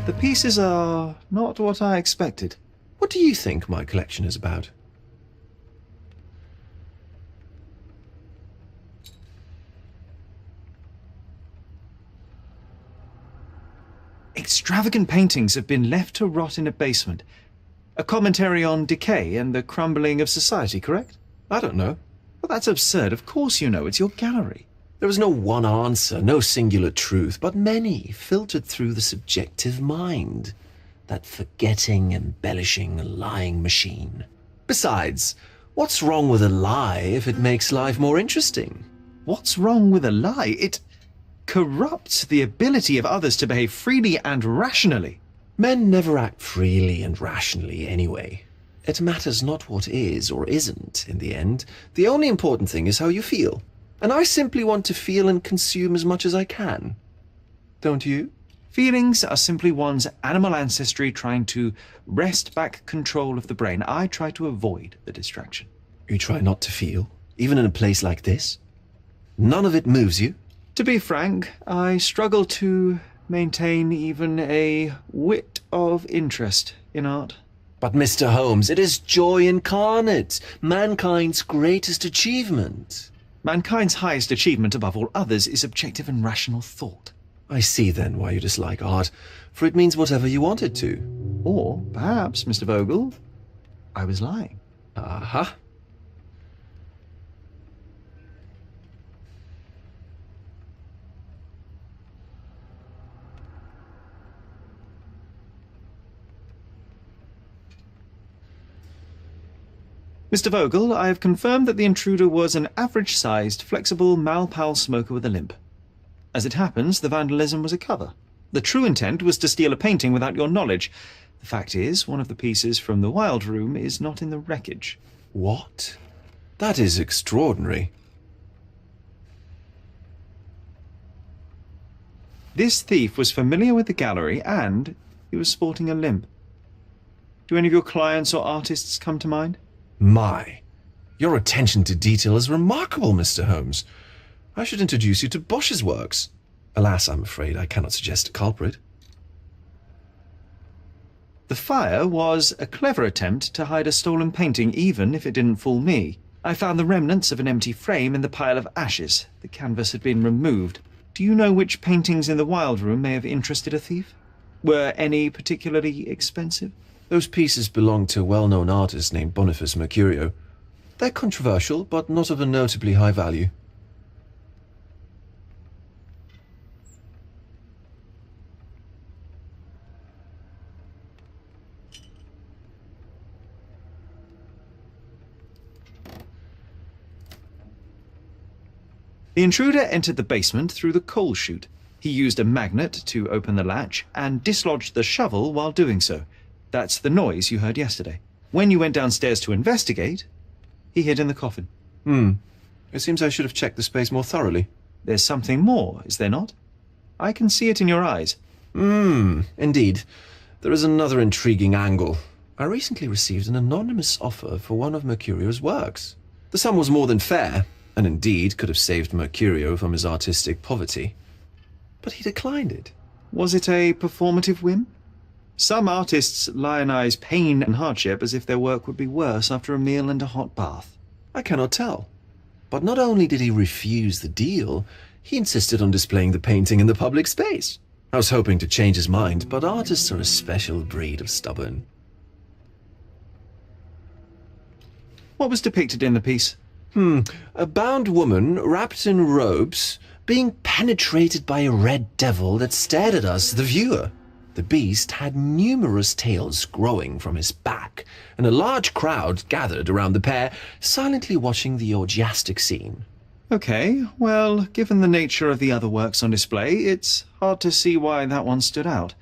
The pieces are not what I expected. What do you think my collection is about? Extravagant paintings have been left to rot in a basement. A commentary on decay and the crumbling of society, correct? I don't know. Well, that's absurd. Of course you know. It's your gallery. There is no one answer, no singular truth, but many filtered through the subjective mind. That forgetting, embellishing, lying machine. Besides, what's wrong with a lie if it makes life more interesting? What's wrong with a lie? It corrupts the ability of others to behave freely and rationally. Men never act freely and rationally anyway. It matters not what is or isn't in the end. The only important thing is how you feel. And I simply want to feel and consume as much as I can. Don't you? Feelings are simply one's animal ancestry trying to wrest back control of the brain. I try to avoid the distraction. You try not to feel, even in a place like this? None of it moves you? To be frank, I struggle to maintain even a whit of interest in art. But Mr. Holmes, it is joy incarnate, mankind's greatest achievement. Mankind's highest achievement above all others is objective and rational thought. I see then why you dislike art, for it means whatever you want it to. Or perhaps, Mr. Vogel, I was lying. Uh-huh. Mr. Vogel, I have confirmed that the intruder was an average-sized, flexible Malpal smoker with a limp. As it happens, the vandalism was a cover. The true intent was to steal a painting without your knowledge. The fact is, one of the pieces from the Wild Room is not in the wreckage. What? That is extraordinary. This thief was familiar with the gallery and he was sporting a limp. Do any of your clients or artists come to mind? My, your attention to detail is remarkable, Mr. Holmes. I should introduce you to Bosch's works. Alas, I'm afraid I cannot suggest a culprit. The fire was a clever attempt to hide a stolen painting, even if it didn't fool me. I found the remnants of an empty frame in the pile of ashes. The canvas had been removed. Do you know which paintings in the Wild Room may have interested a thief? Were any particularly expensive? Those pieces belong to a well-known artist named Boniface Mercurio. They're controversial, but not of a notably high value. The intruder entered the basement through the coal chute. He used a magnet to open the latch and dislodged the shovel while doing so. That's the noise you heard yesterday. When you went downstairs to investigate, he hid in the coffin. It seems I should have checked the space more thoroughly. There's something more, is there not? I can see it in your eyes. Indeed. There is another intriguing angle. I recently received an anonymous offer for one of Mercurio's works. The sum was more than fair, and indeed could have saved Mercurio from his artistic poverty. But he declined it. Was it a performative whim? Some artists lionize pain and hardship as if their work would be worse after a meal and a hot bath. I cannot tell. But not only did he refuse the deal, he insisted on displaying the painting in the public space. I was hoping to change his mind, but artists are a special breed of stubborn. What was depicted in the piece? A bound woman, wrapped in robes, being penetrated by a red devil that stared at us, the viewer. The beast had numerous tails growing from his back, and a large crowd gathered around the pair, silently watching the orgiastic scene. Okay, well, given the nature of the other works on display, it's hard to see why that one stood out.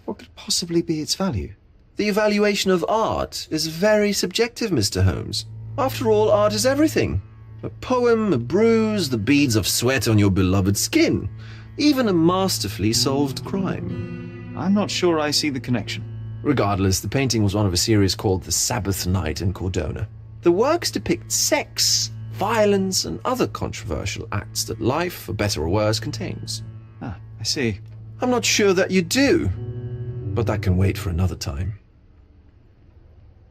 What could possibly be its value? The evaluation of art is very subjective, Mr. Holmes. After all, art is everything. A poem, a bruise, the beads of sweat on your beloved skin, even a masterfully solved crime. I'm not sure I see the connection. Regardless, the painting was one of a series called The Sabbath Night in Cordona. The works depict sex, violence, and other controversial acts that life, for better or worse, contains. Ah, I see. I'm not sure that you do. but that can wait for another time.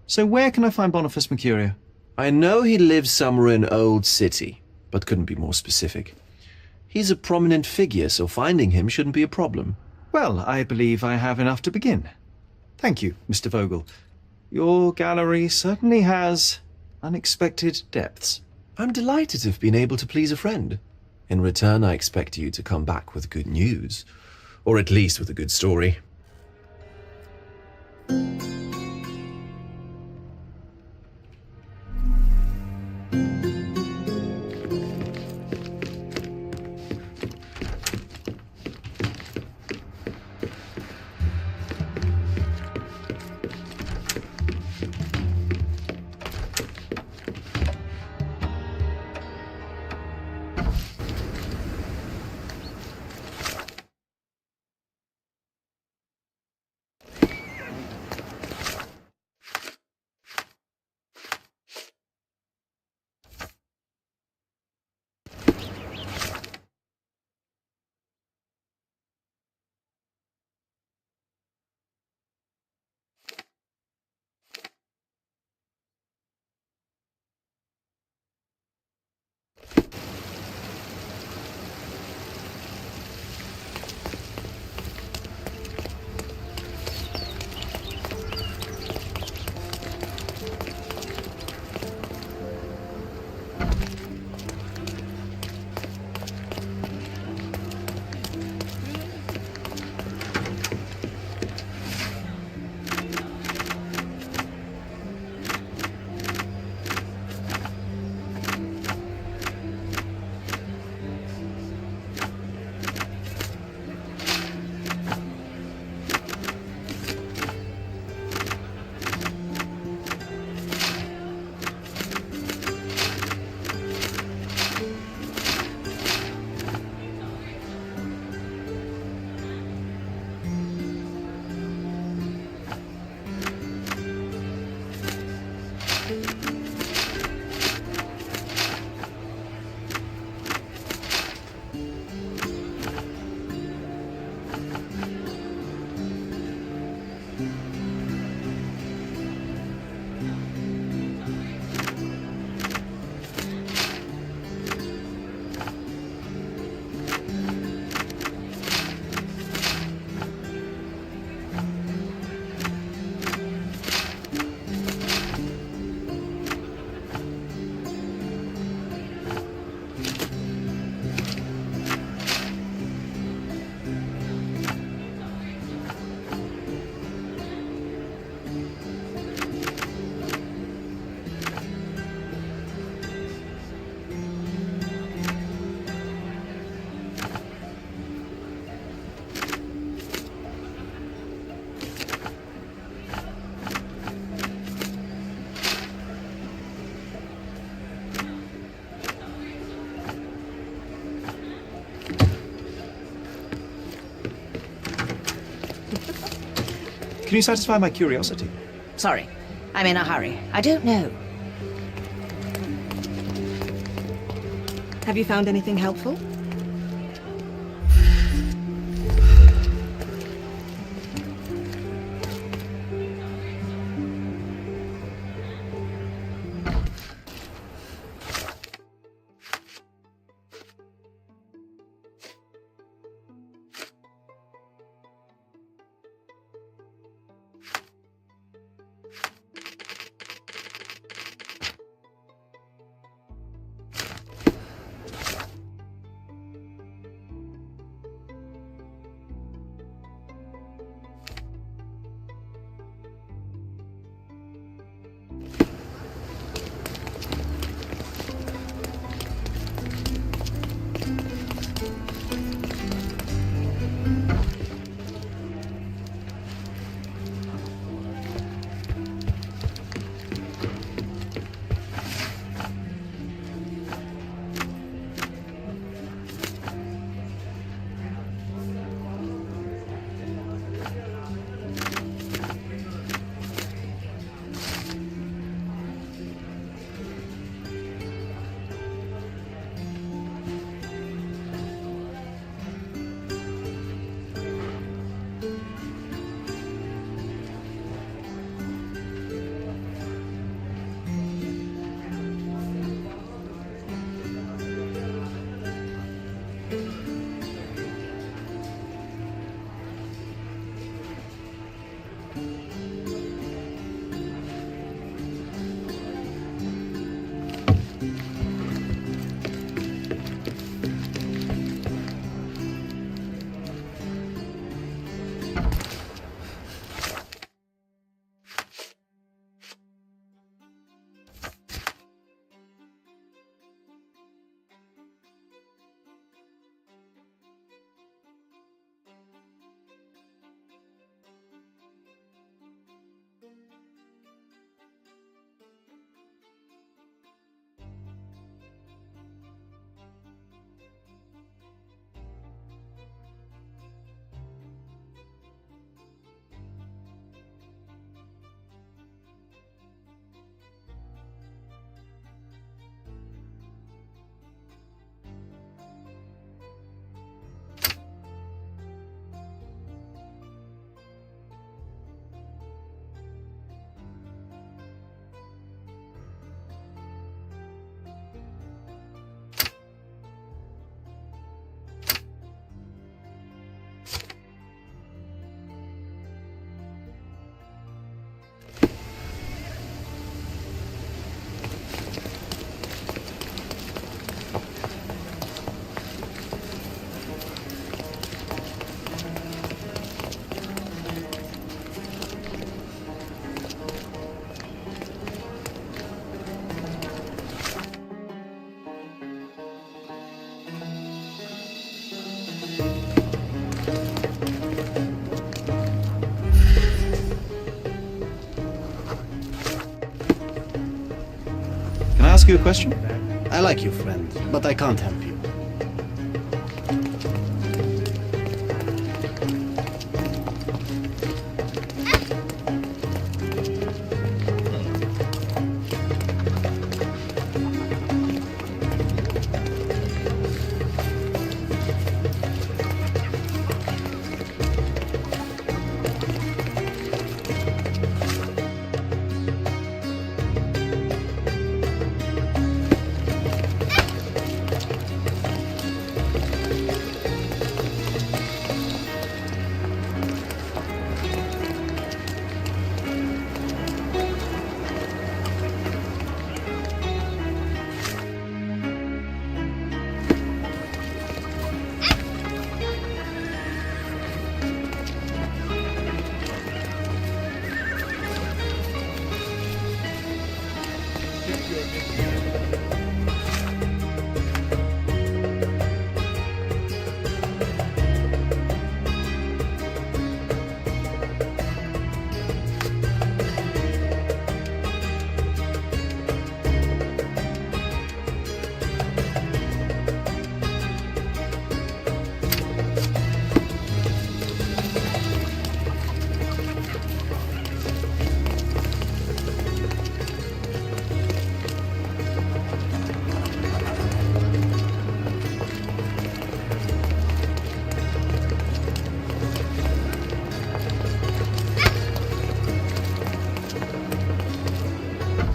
So where can I find Boniface Mercurio? I know he lives somewhere in Old City, but couldn't be more specific. He's a prominent figure, so finding him shouldn't be a problem. Well, I believe I have enough to begin. Thank you, Mr. Vogel. Your gallery certainly has unexpected depths. I'm delighted to have been able to please a friend. In return, I expect you to come back with good news. Or at least with a good story. Can you satisfy my curiosity? Sorry, I'm in a hurry. I don't know. Have you found anything helpful? you a question? I like you, friend, but I can't help you.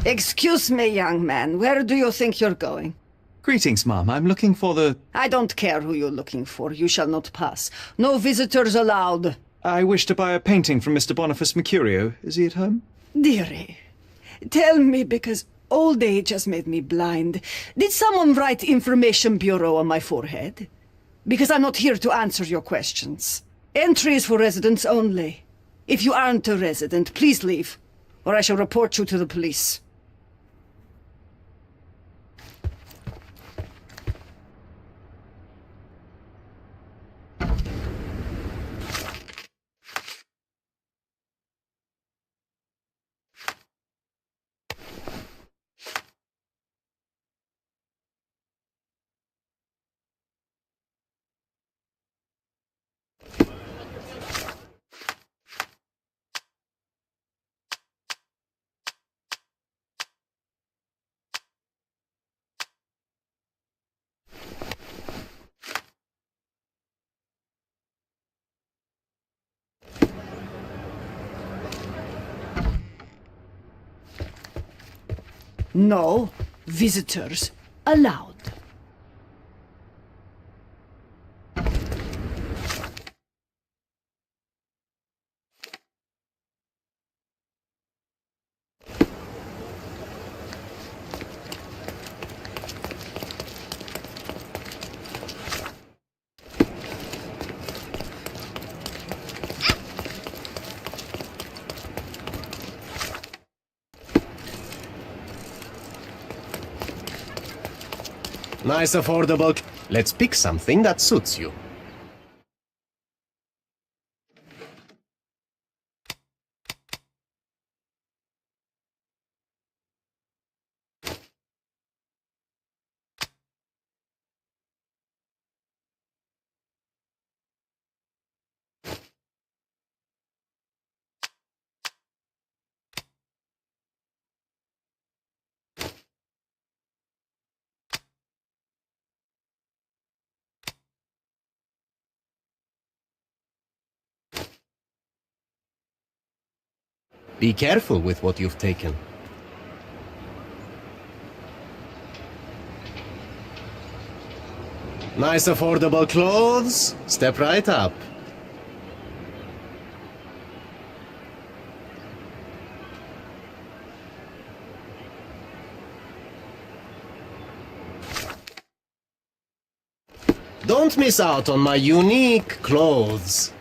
Excuse me, young man. Where do you think you're going? Greetings, ma'am. I'm looking for the... I don't care who you're looking for. You shall not pass. No visitors allowed. I wish to buy a painting from Mr. Boniface Mercurio. Is he at home? Dearie, tell me, because old age has made me blind. Did someone write Information Bureau on my forehead? Because I'm not here to answer your questions. Entry is for residents only. If you aren't a resident, please leave, or I shall report you to the police. No visitors allowed. Nice affordable. Let's pick something that suits you. Be careful with what you've taken. Nice affordable clothes. Step right up. Don't miss out on my unique clothes.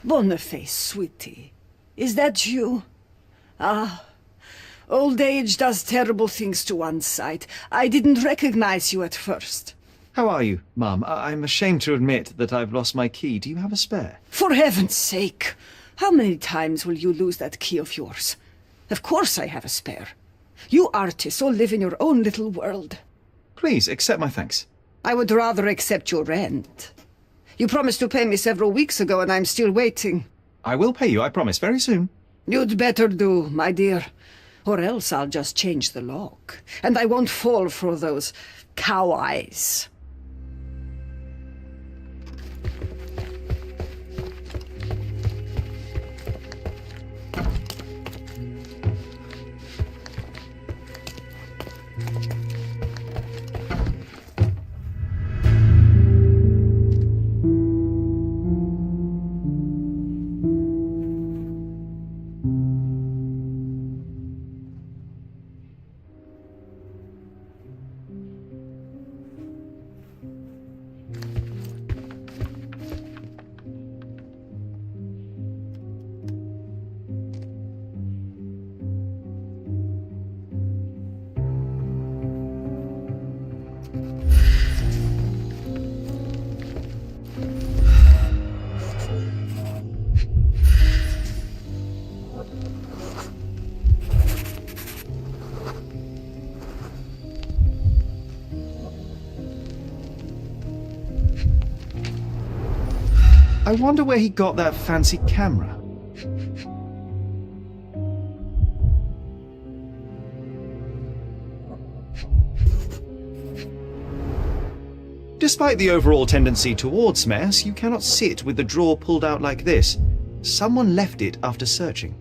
Boniface, sweetie. Is that you? Ah, old age does terrible things to one's sight. I didn't recognize you at first. How are you, Mum? I'm ashamed to admit that I've lost my key. Do you have a spare? For heaven's sake! How many times will you lose that key of yours? Of course I have a spare. You artists all live in your own little world. Please, accept my thanks. I would rather accept your rent. You promised to pay me several weeks ago, and I'm still waiting. I will pay you, I promise, very soon. You'd better do, my dear. Or else I'll just change the lock. And I won't fall for those cow eyes. I wonder where he got that fancy camera. Despite the overall tendency towards mess, you cannot sit with the drawer pulled out like this. Someone left it after searching.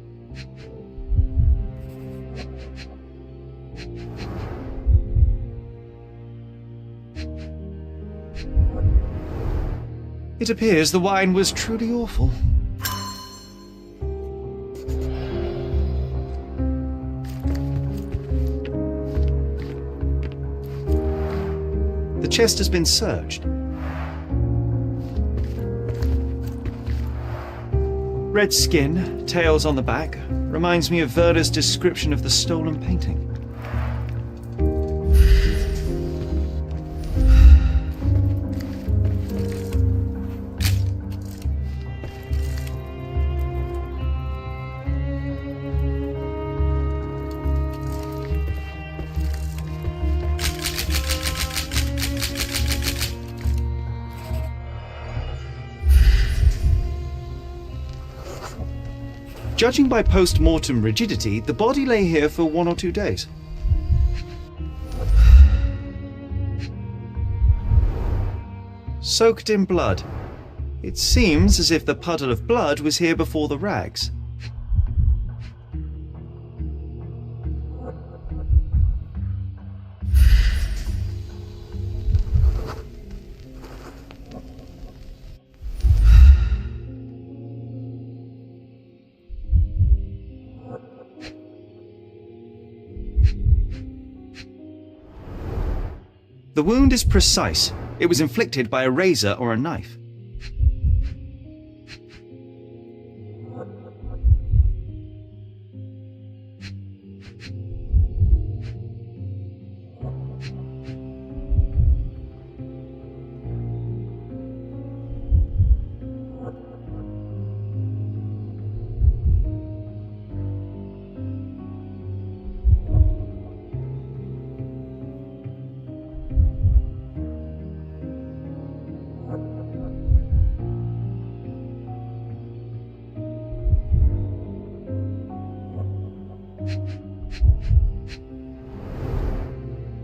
It appears the wine was truly awful. The chest has been searched. Red skin, tails on the back, reminds me of Werder's description of the stolen painting. Judging by post-mortem rigidity, the body lay here for 1 or 2 days. Soaked in blood. It seems as if the puddle of blood was here before the rags. The wound is precise. It was inflicted by a razor or a knife.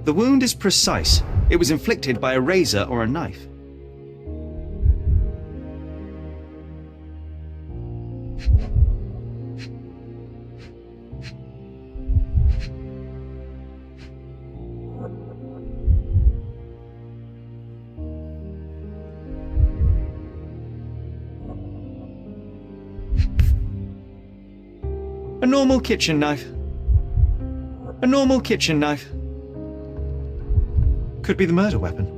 The wound is precise. It was inflicted by a razor or a knife. A normal kitchen knife. A normal kitchen knife. Could be the murder weapon.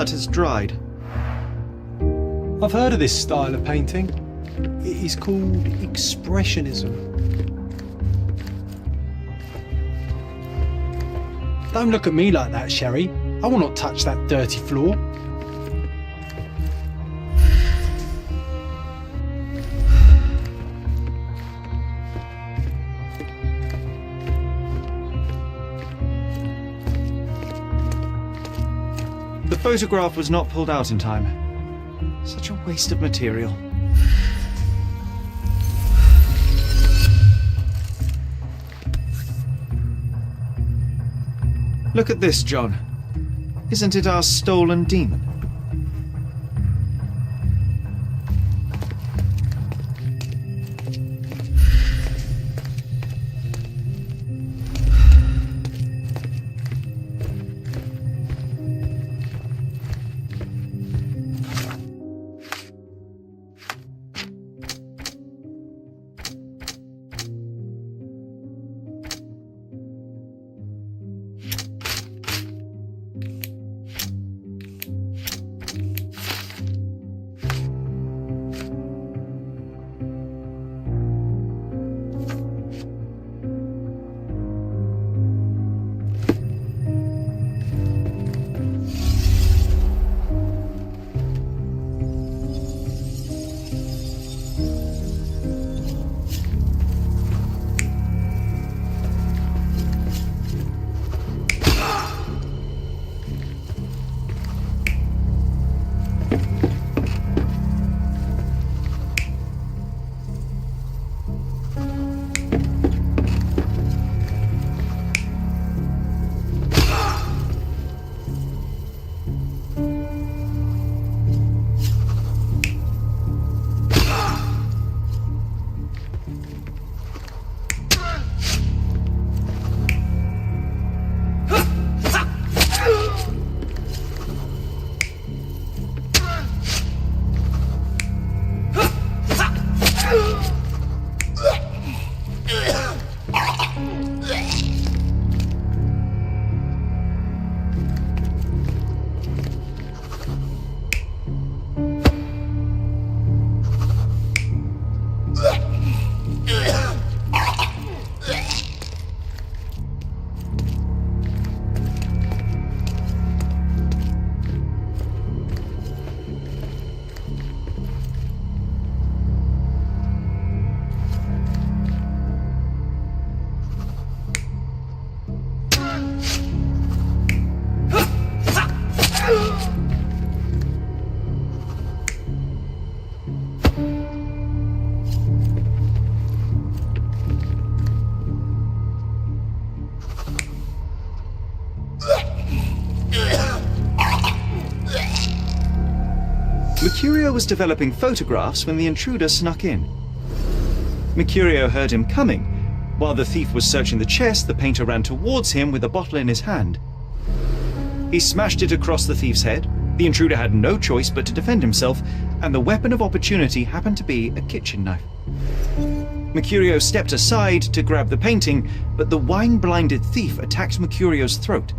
blood has dried. I've heard of this style of painting. It is called Expressionism. Don't look at me like that, Sherry. I will not touch that dirty floor. The photograph was not pulled out in time. Such a waste of material. Look at this, John. Isn't it our stolen demon? Mercurio was developing photographs when the intruder snuck in. Mercurio heard him coming. While the thief was searching the chest, the painter ran towards him with a bottle in his hand. He smashed it across the thief's head. The intruder had no choice but to defend himself, and the weapon of opportunity happened to be a kitchen knife. Mercurio stepped aside to grab the painting, but the wine-blinded thief attacked Mercurio's throat.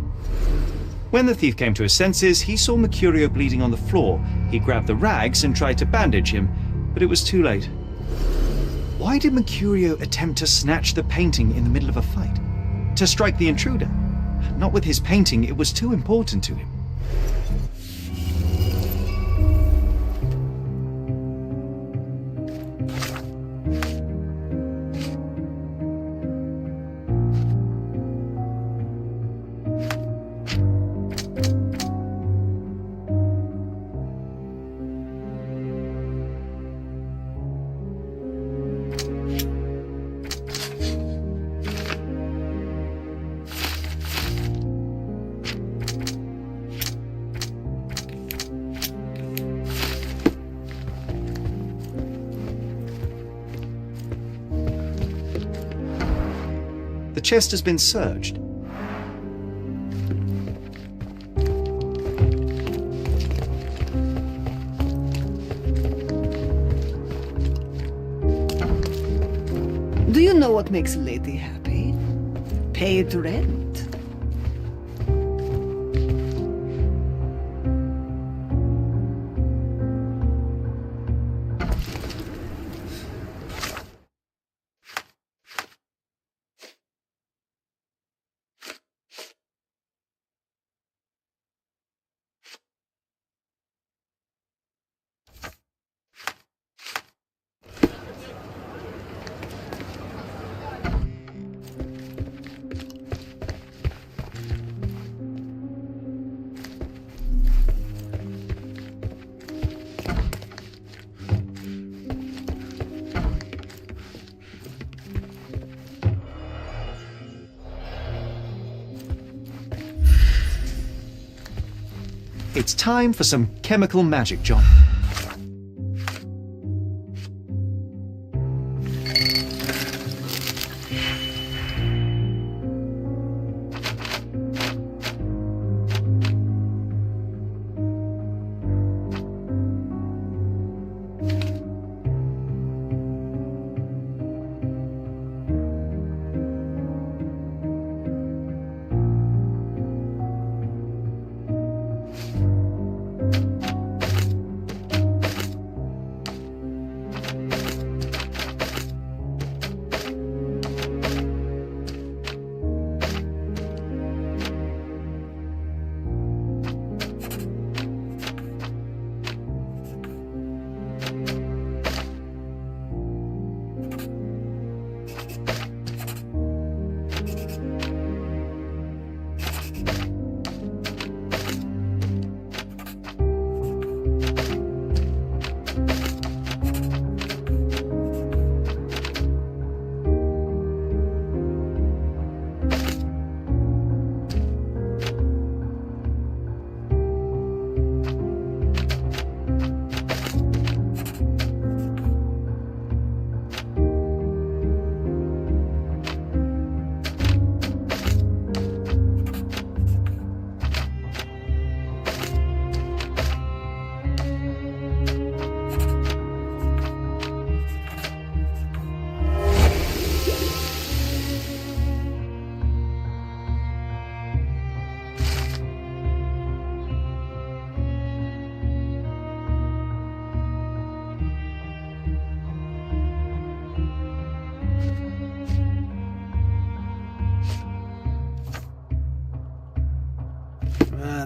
When the thief came to his senses, he saw Mercurio bleeding on the floor. He grabbed the rags and tried to bandage him, but it was too late. Why did Mercurio attempt to snatch the painting in the middle of a fight? To strike the intruder? Not with his painting, it was too important to him. The chest has been searched. Do you know what makes a lady happy? Paid rent. It's time for some chemical magic, John.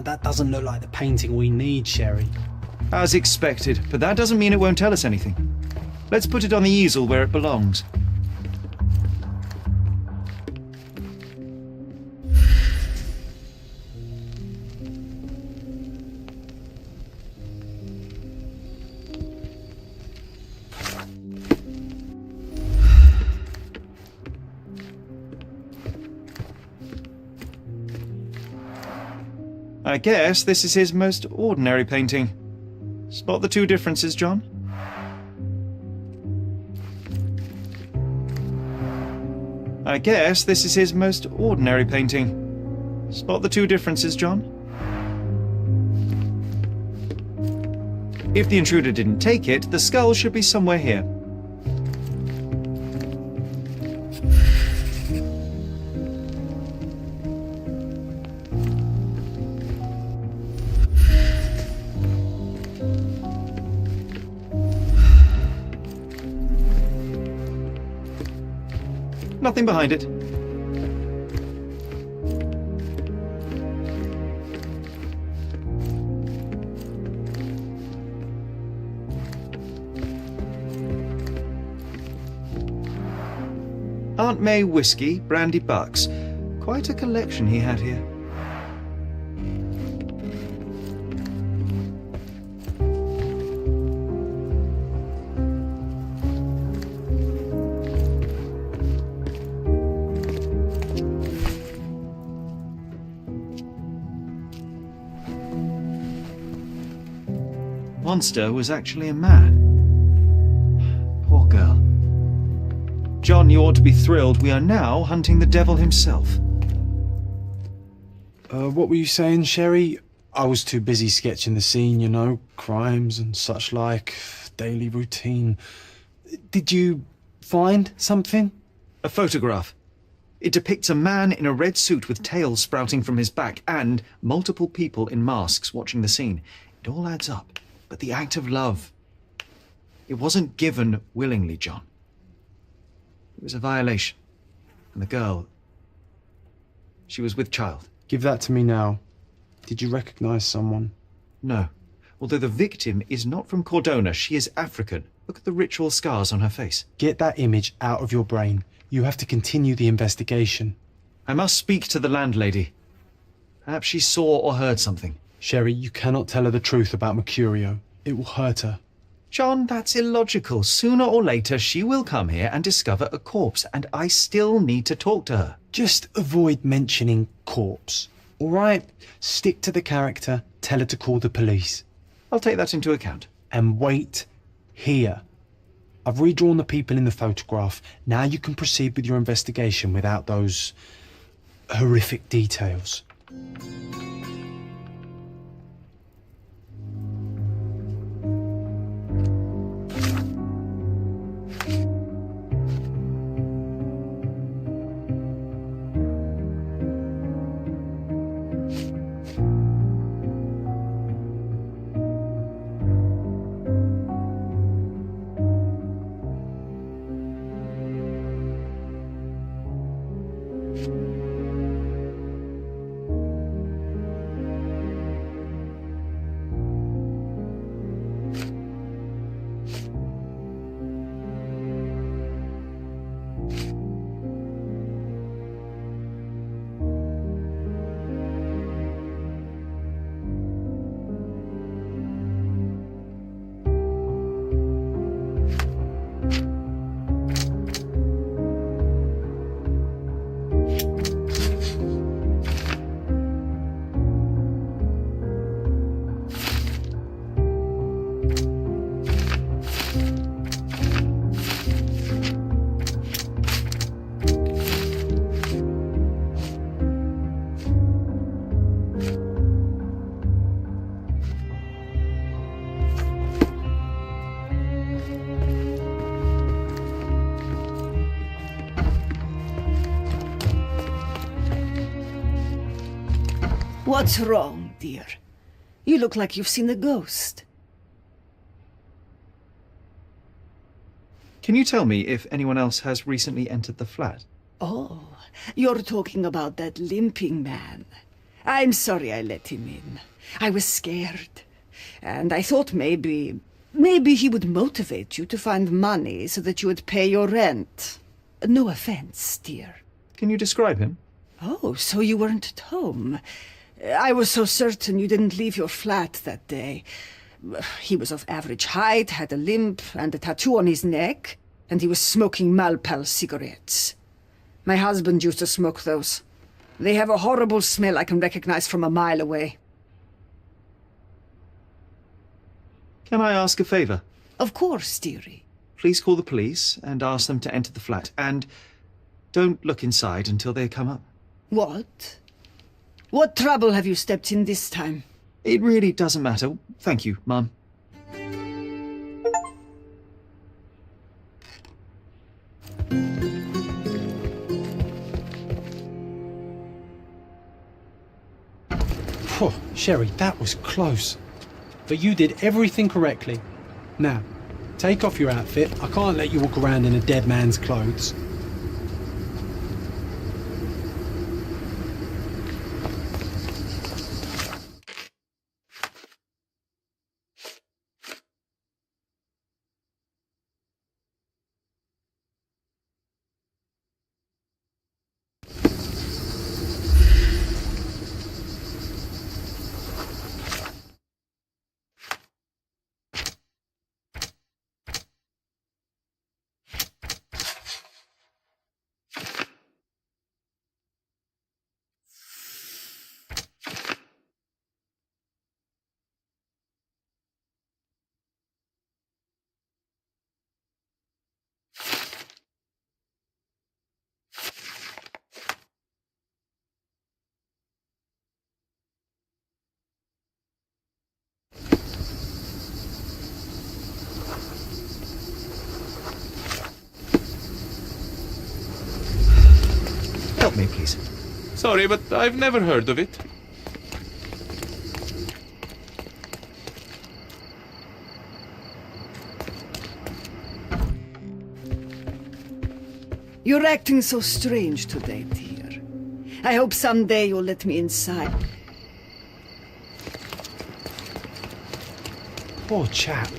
That doesn't look like the painting we need, Sherry. As expected, but that doesn't mean it won't tell us anything. Let's put it on the easel where it belongs. I guess this is his most ordinary painting. Spot the two differences, John? I guess this is his most ordinary painting. Spot the two differences, John? If the intruder didn't take it, the skull should be somewhere here. Nothing behind it. Aunt May whiskey, brandy bucks. Quite a collection he had here. Monster was actually a man. Poor girl. John, you ought to be thrilled. We are now hunting the devil himself. What were you saying, Sherry? I was too busy sketching the scene, you know, crimes and such like, daily routine. Did you find something? A photograph. It depicts a man in a red suit with tails sprouting from his back and multiple people in masks watching the scene. It all adds up. But the act of love, it wasn't given willingly, John. It was a violation. And the girl, she was with child. Give that to me now. Did you recognize someone? No. Although the victim is not from Cordona, she is African. Look at the ritual scars on her face. Get that image out of your brain. You have to continue the investigation. I must speak to the landlady. Perhaps she saw or heard something. Sherry, you cannot tell her the truth about Mercurio. It will hurt her. John, that's illogical. Sooner or later, she will come here and discover a corpse, and I still need to talk to her. Just avoid mentioning corpse, all right? Stick to the character Tell her to call the police. I'll take that into account. And wait here. I've redrawn the people in the photograph. Now you can proceed with your investigation without those horrific details. What's wrong, dear? You look like you've seen a ghost. Can you tell me if anyone else has recently entered the flat? Oh, you're talking about that limping man. I'm sorry I let him in. I was scared. And I thought maybe he would motivate you to find money so that you would pay your rent. No offense, dear. Can you describe him? Oh, so you weren't at home. I was so certain you didn't leave your flat that day. He was of average height, had a limp and a tattoo on his neck, and he was smoking Malpal cigarettes. My husband used to smoke those. They have a horrible smell I can recognize from a mile away. Can I ask a favor? Of course, dearie. Please call the police and ask them to enter the flat, and don't look inside until they come up. What? What trouble have you stepped in this time? It really doesn't matter. Thank you, Mum. Phew, Sherry, that was close. But you did everything correctly. Now, take off your outfit. I can't let you walk around in a dead man's clothes. Help me, please. Sorry, but I've never heard of it. You're acting so strange today, dear. I hope someday you'll let me inside. Poor chap.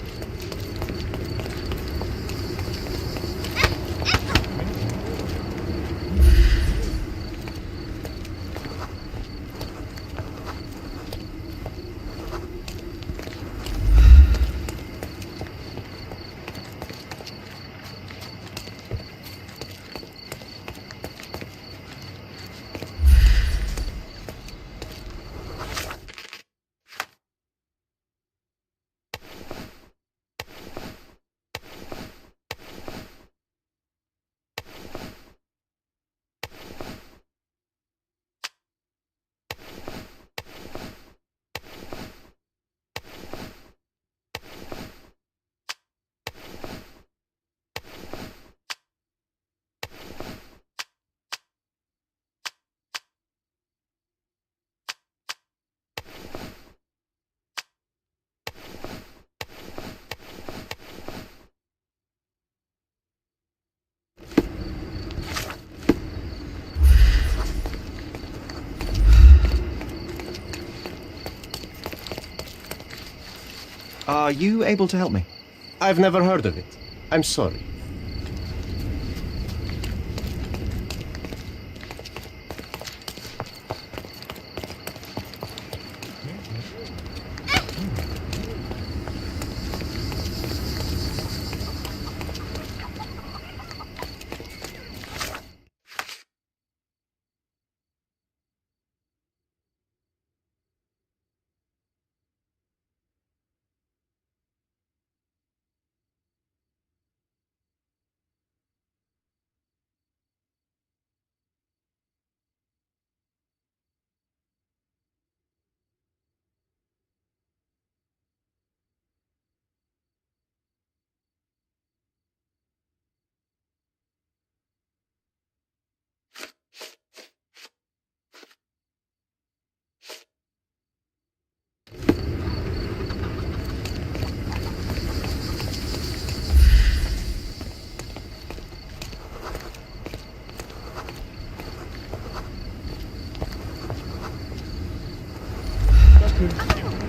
Are you able to help me? I've never heard of it. I'm sorry.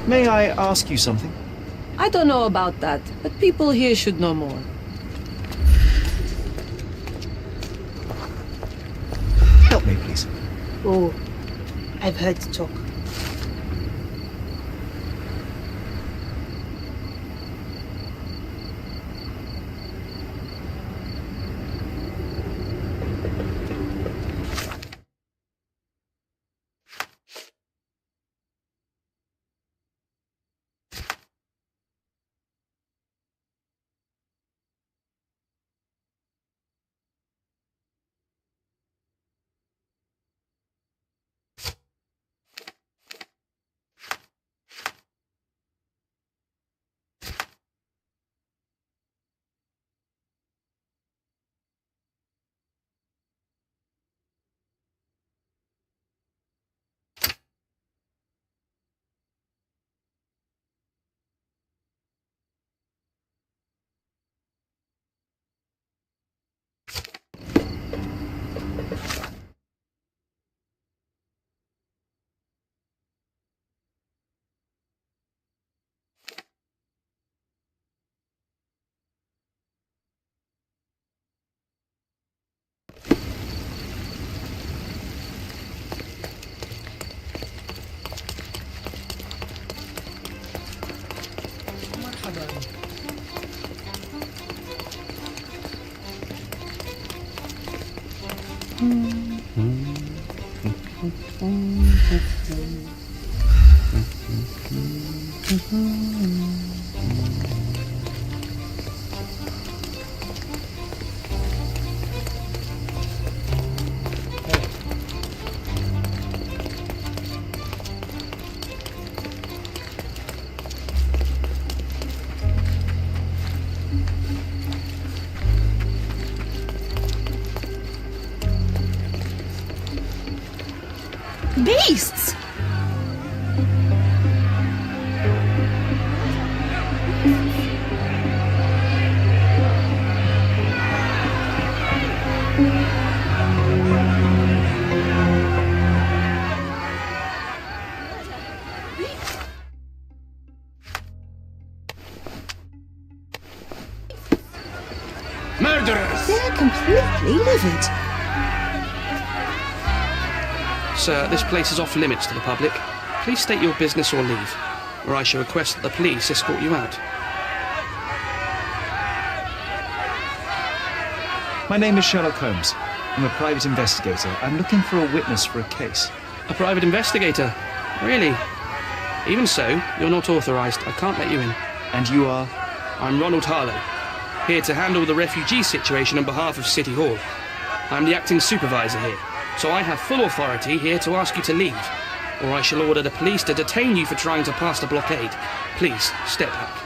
May I ask you something? I don't know about that, but people here should know more. Help me, please. Oh, I've heard talk. Beasts! Murderers! They're completely livid. Sir, this place is off limits to the public. Please state your business or leave, or I shall request that the police escort you out. My name is Sherlock Holmes. I'm a private investigator. I'm looking for a witness for a case. A private investigator? Really? Even so, you're not authorized. I can't let you in. And you are? I'm Ronald Harlow, here to handle the refugee situation on behalf of City Hall. I'm the acting supervisor here, so I have full authority here to ask you to leave, or I shall order the police to detain you for trying to pass the blockade. Please, step back.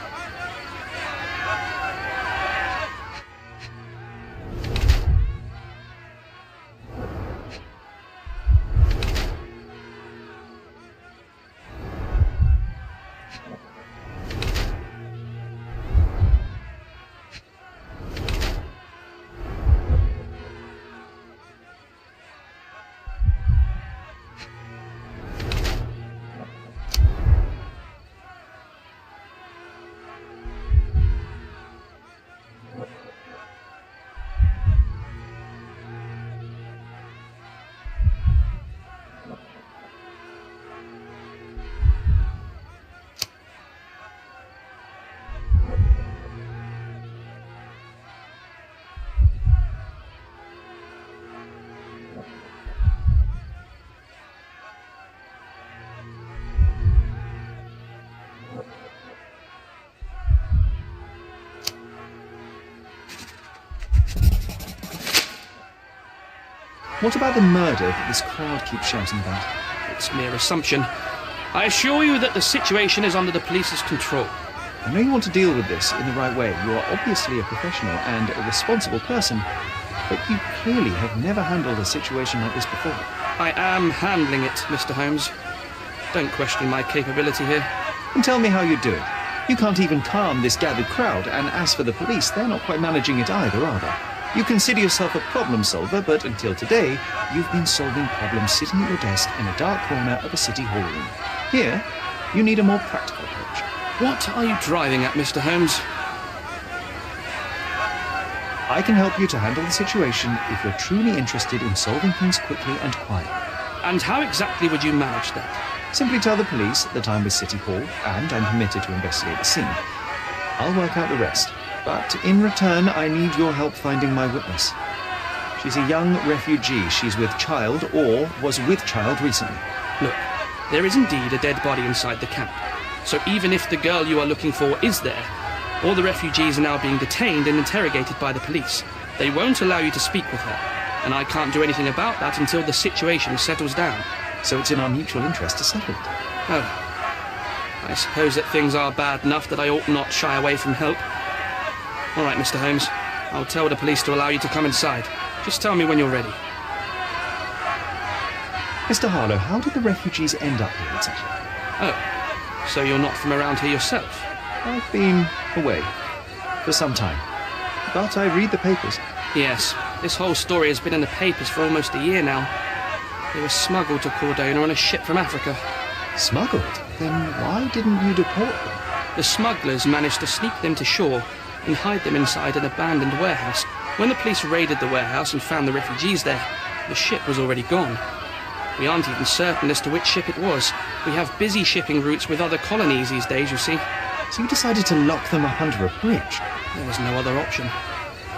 What about the murder that this crowd keeps shouting about? It's mere assumption. I assure you that the situation is under the police's control. I know you want to deal with this in the right way. You are obviously a professional and a responsible person, but you clearly have never handled a situation like this before. I am handling it, Mr. Holmes. Don't question my capability here. And tell me how you do it. You can't even calm this gathered crowd, and as for the police, they're not quite managing it either, are they? You consider yourself a problem solver, but until today, you've been solving problems sitting at your desk in a dark corner of a city hall room. Here, you need a more practical approach. What are you driving at, Mr. Holmes? I can help you to handle the situation if you're truly interested in solving things quickly and quietly. And how exactly would you manage that? Simply tell the police that I'm with City Hall and I'm permitted to investigate the scene. I'll work out the rest, but in return I need your help finding my witness. She's a young refugee. She's with child or was with child recently. Look, there is indeed a dead body inside the camp. So even if the girl you are looking for is there, all the refugees are now being detained and interrogated by the police. They won't allow you to speak with her, and I can't do anything about that until the situation settles down. So it's in our mutual interest to settle it. Oh. I suppose that things are bad enough that I ought not shy away from help. All right, Mr. Holmes. I'll tell the police to allow you to come inside. Just tell me when you're ready. Mr. Harlow, how did the refugees end up here exactly? Oh, so you're not from around here yourself? I've been away for some time, but I read the papers. Yes, this whole story has been in the papers for almost a year now. They were smuggled to Cordona on a ship from Africa. Smuggled? Then why didn't you deport them? The smugglers managed to sneak them to shore and hide them inside an abandoned warehouse. When the police raided the warehouse and found the refugees there, the ship was already gone. We aren't even certain as to which ship it was. We have busy shipping routes with other colonies these days, you see. So you decided to lock them up under a bridge? There was no other option.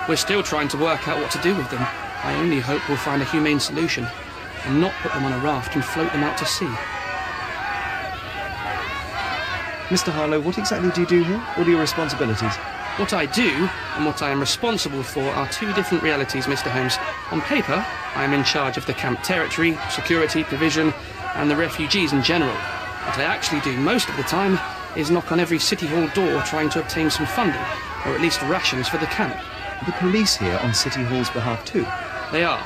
We're still trying to work out what to do with them. I only hope we'll find a humane solution and not put them on a raft and float them out to sea. Mr. Harlow, what exactly do you do here? What are your responsibilities? What I do and what I am responsible for are two different realities, Mr. Holmes. On paper, I am in charge of the camp territory, security, provision, and the refugees in general. What I actually do most of the time is knock on every City Hall door trying to obtain some funding, or at least rations for the camp. The police here on City Hall's behalf too? They are,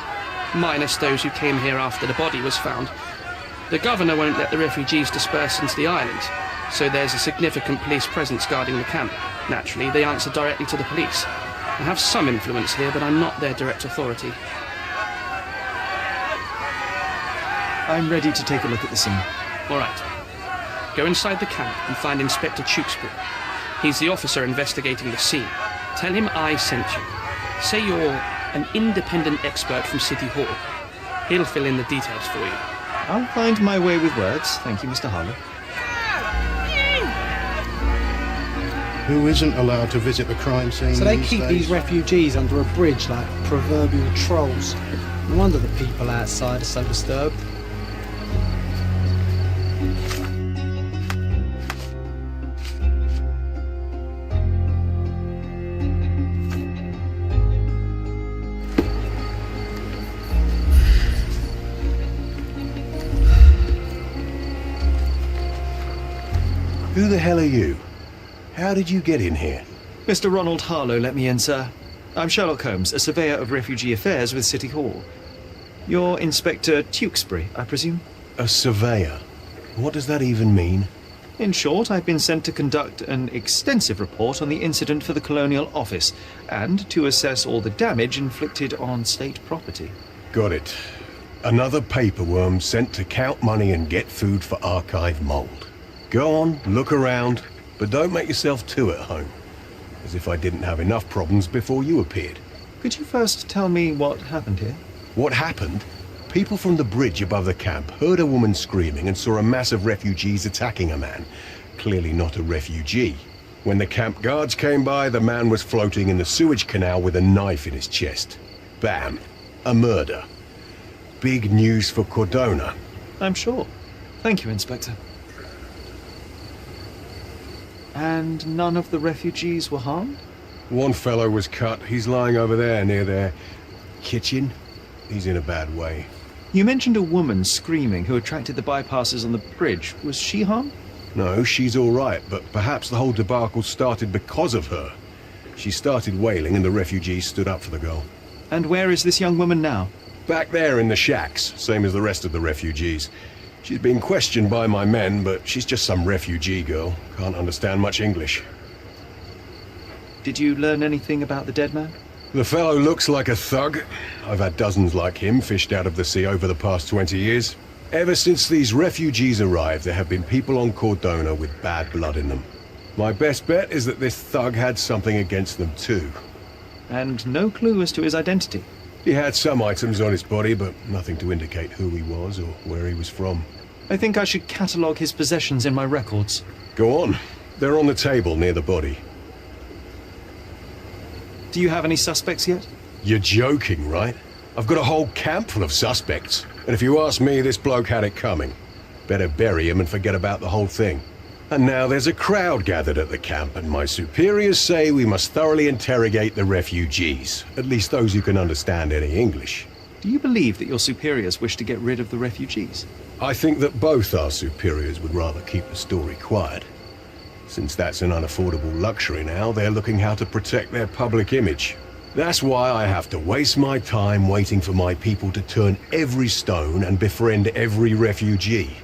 minus those who came here after the body was found. The governor won't let the refugees disperse into the island, so there's a significant police presence guarding the camp. Naturally, they answer directly to the police. I have some influence here, but I'm not their direct authority. I'm ready to take a look at the scene. All right. Go inside the camp and find Inspector Tewkesbury. He's the officer investigating the scene. Tell him I sent you. Say you're an independent expert from City Hall. He'll fill in the details for you. I'll find my way with words. Thank you, Mr. Harlow. Who isn't allowed to visit the crime scene? So they keep these refugees under a bridge like proverbial trolls. No wonder the people outside are so disturbed. Who the hell are you? How did you get in here? Mr. Ronald Harlow let me in, sir. I'm Sherlock Holmes, a surveyor of refugee affairs with City Hall. You're Inspector Tewkesbury, I presume? A surveyor? What does that even mean? In short, I've been sent to conduct an extensive report on the incident for the Colonial Office and to assess all the damage inflicted on state property. Got it. Another paperworm sent to count money and get food for archive mold. Go on, look around, but don't make yourself too at home. As if I didn't have enough problems before you appeared. Could you first tell me what happened here? What happened? People from the bridge above the camp heard a woman screaming and saw a mass of refugees attacking a man. Clearly not a refugee. When the camp guards came by, the man was floating in the sewage canal with a knife in his chest. Bam. A murder. Big news for Cordona. I'm sure. Thank you, Inspector. And none of the refugees were harmed? One fellow was cut. He's lying over there near their kitchen. he's in a bad way. You mentioned a woman screaming who attracted the bypassers on the bridge. Was she harmed? No, she's all right, but perhaps the whole debacle started because of her. She started wailing and the refugees stood up for the girl. And where is this young woman now? Back there in the shacks, same as the rest of the refugees. She's been questioned by my men, but she's just some refugee girl. Can't understand much English. Did you learn anything about the dead man? The fellow looks like a thug. I've had dozens like him fished out of the sea over the past 20 years. Ever since these refugees arrived, there have been people on Cordona with bad blood in them. My best bet is that this thug had something against them too. And no clue as to his identity? He had some items on his body, but nothing to indicate who he was or where he was from. I think I should catalogue his possessions in my records. Go on. They're on the table near the body. Do you have any suspects yet? You're joking, right? I've got a whole camp full of suspects. And if you ask me, this bloke had it coming. Better bury him and forget about the whole thing. And now there's a crowd gathered at the camp, and my superiors say we must thoroughly interrogate the refugees. At least those who can understand any English. Do you believe that your superiors wish to get rid of the refugees? I think that both our superiors would rather keep the story quiet. Since that's an unaffordable luxury now, they're looking how to protect their public image. That's why I have to waste my time waiting for my people to turn every stone and befriend every refugee.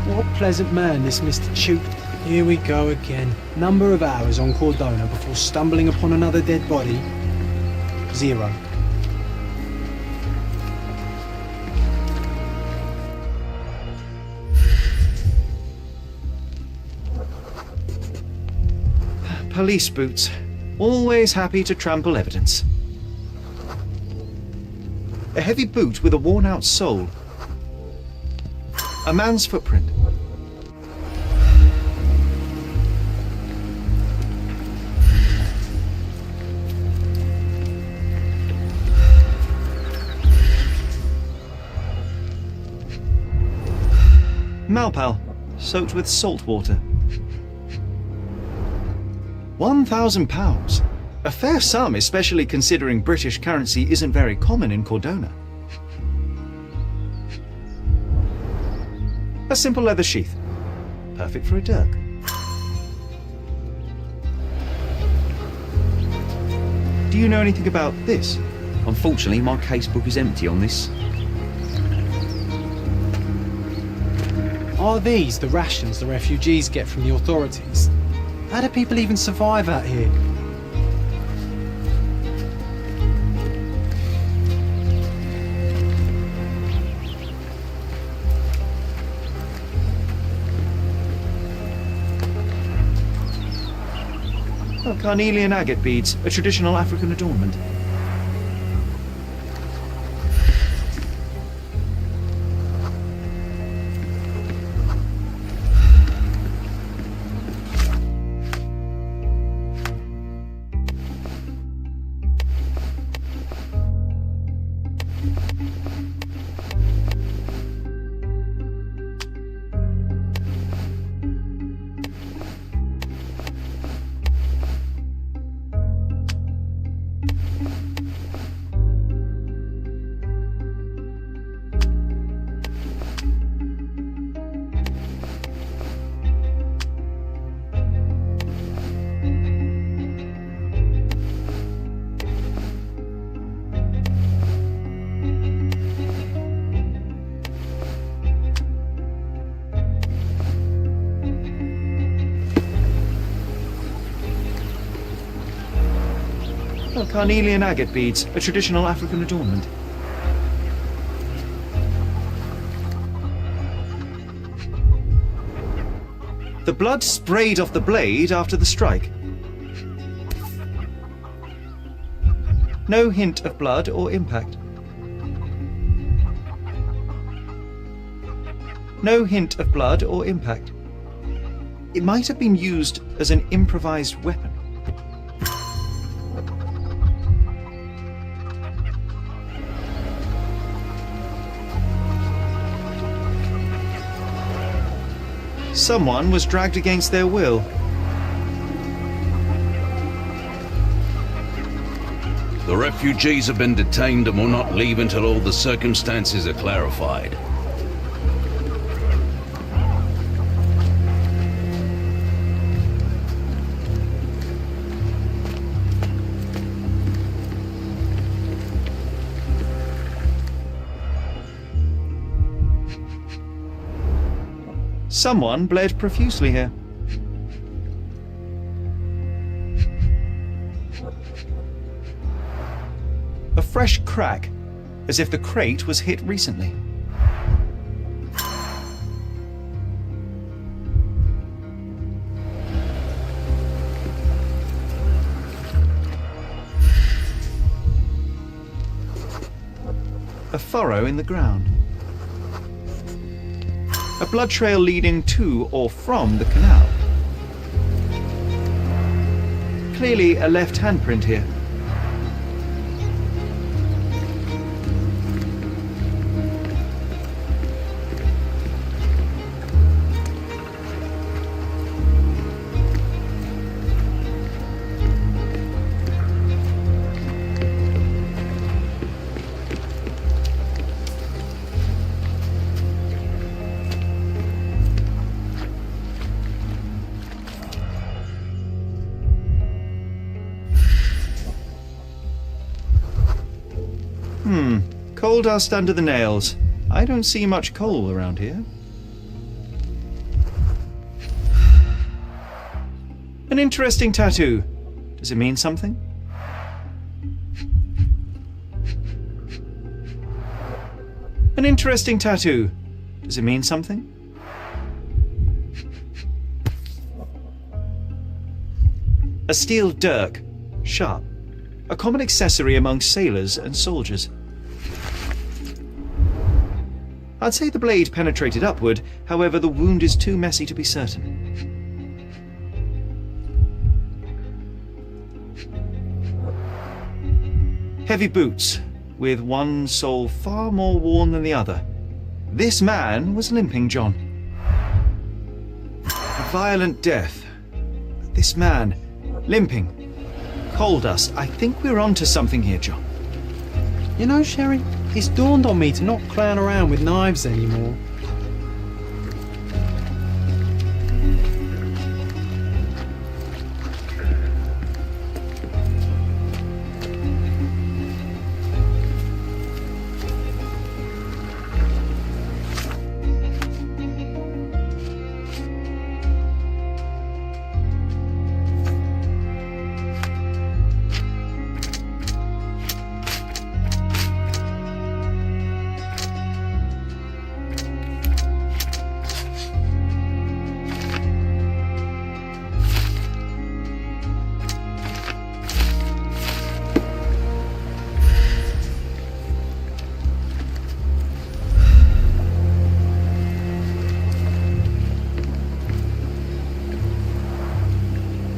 What pleasant man this Mr. Tuke. Here we go again. Number of hours on Cordona before stumbling upon another dead body. 0. Police boots. Always happy to trample evidence. A heavy boot with a worn-out sole. A man's footprint. Malpal, soaked with salt water. £1,000. A fair sum, especially considering British currency isn't very common in Cordona. A simple leather sheath. Perfect for a dirk. Do you know anything about this? Unfortunately, my casebook is empty on this. Are these the rations the refugees get from the authorities? How do people even survive out here? Oh, carnelian agate beads, a traditional African adornment. Oh, carnelian agate beads, a traditional African adornment. The blood sprayed off the blade after the strike. No hint of blood or impact. No hint of blood or impact. It might have been used as an improvised weapon. Someone was dragged against their will. The refugees have been detained and will not leave until all the circumstances are clarified. Someone bled profusely here. A fresh crack, as if the crate was hit recently. A furrow in the ground. A blood trail leading to or from the canal. Clearly a left handprint here. Coal dust under the nails. I don't see much coal around here. An interesting tattoo. Does it mean something? An interesting tattoo. Does it mean something? A steel dirk. Sharp. A common accessory among sailors and soldiers. I'd say the blade penetrated upward, however the wound is too messy to be certain. Heavy boots, with one sole far more worn than the other. This man was limping, John. A violent death. This man, limping. Coal dust. I think we're onto something here, John. You know, Sherry, it's dawned on me to not clown around with knives anymore.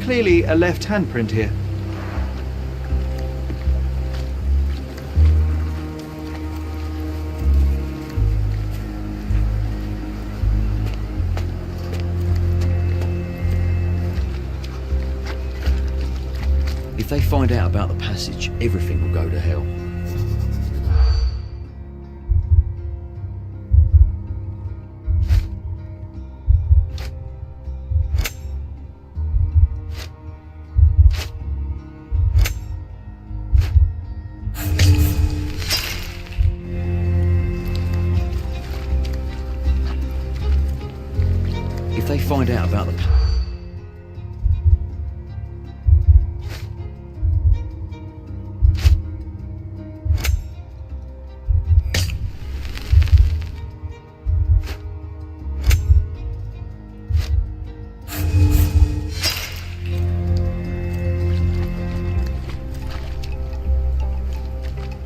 Clearly a left handprint here. If they find out about the passage, everything will go to hell. If they find out about the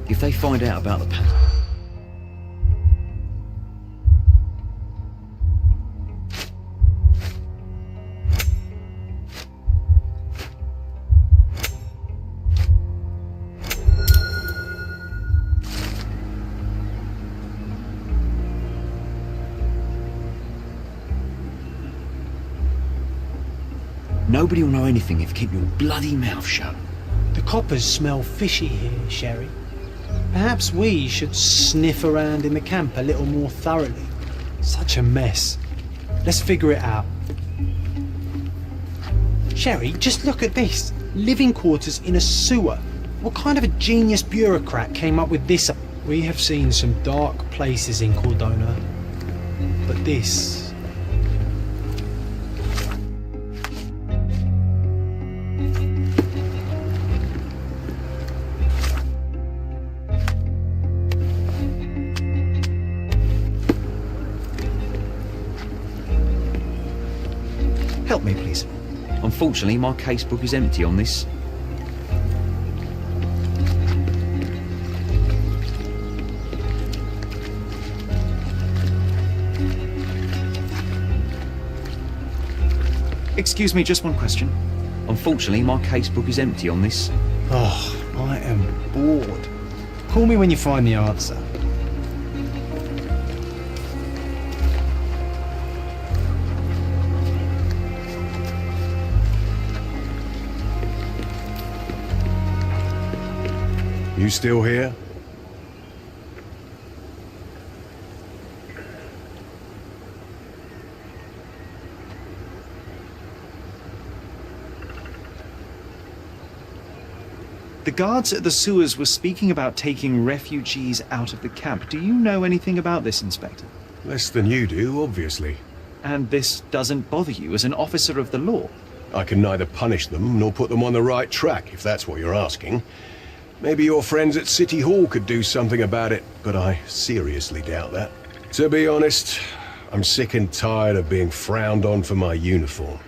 If they find out about the passage... Nobody will know anything if you keep your bloody mouth shut. The coppers smell fishy here, Sherry. Perhaps we should sniff around in the camp a little more thoroughly. Such a mess. Let's figure it out. Sherry, just look at this. Living quarters in a sewer. What kind of a genius bureaucrat came up with this? We have seen some dark places in Cordona, but this... Help me, please. Unfortunately, my casebook is empty on this. Excuse me, just one question. Unfortunately, my casebook is empty on this. Oh, I am bored. Call me when you find the answer. You still here? The guards at the sewers were speaking about taking refugees out of the camp. Do you know anything about this, Inspector? Less than you do, obviously. And this doesn't bother you as an officer of the law? I can neither punish them nor put them on the right track, if that's what you're asking. Maybe your friends at City Hall could do something about it, but I seriously doubt that. To be honest, I'm sick and tired of being frowned on for my uniform.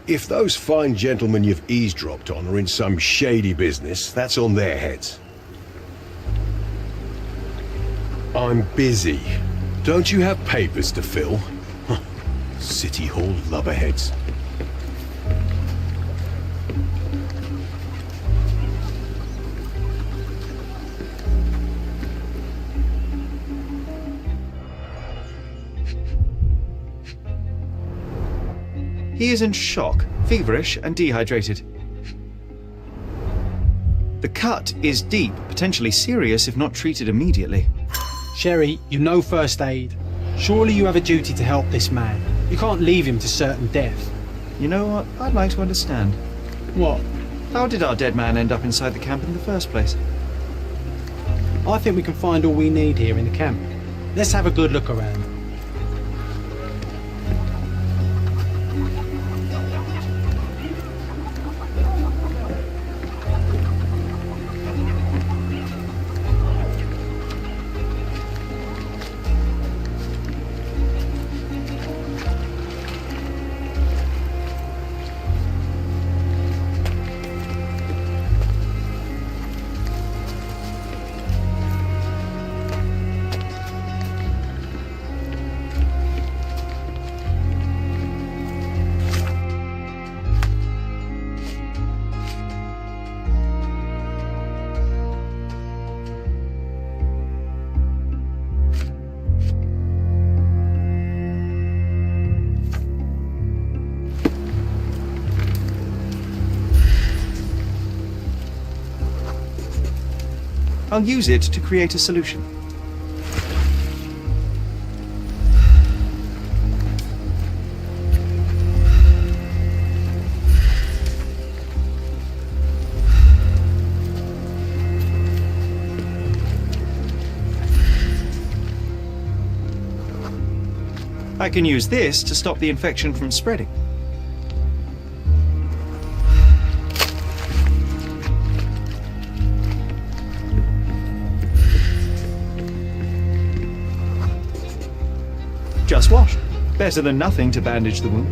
If those fine gentlemen you've eavesdropped on are in some shady business, that's on their heads. I'm busy. Don't you have papers to fill? City Hall lubberheads. He is in shock, feverish, and dehydrated. The cut is deep, potentially serious if not treated immediately. Sherry, you know first aid. Surely you have a duty to help this man. You can't leave him to certain death. You know what? I'd like to understand. What? How did our dead man end up inside the camp in the first place? I think we can find all we need here in the camp. Let's have a good look around. I'll use it to create a solution. I can use this to stop the infection from spreading. Just wash. Better than nothing to bandage the wound.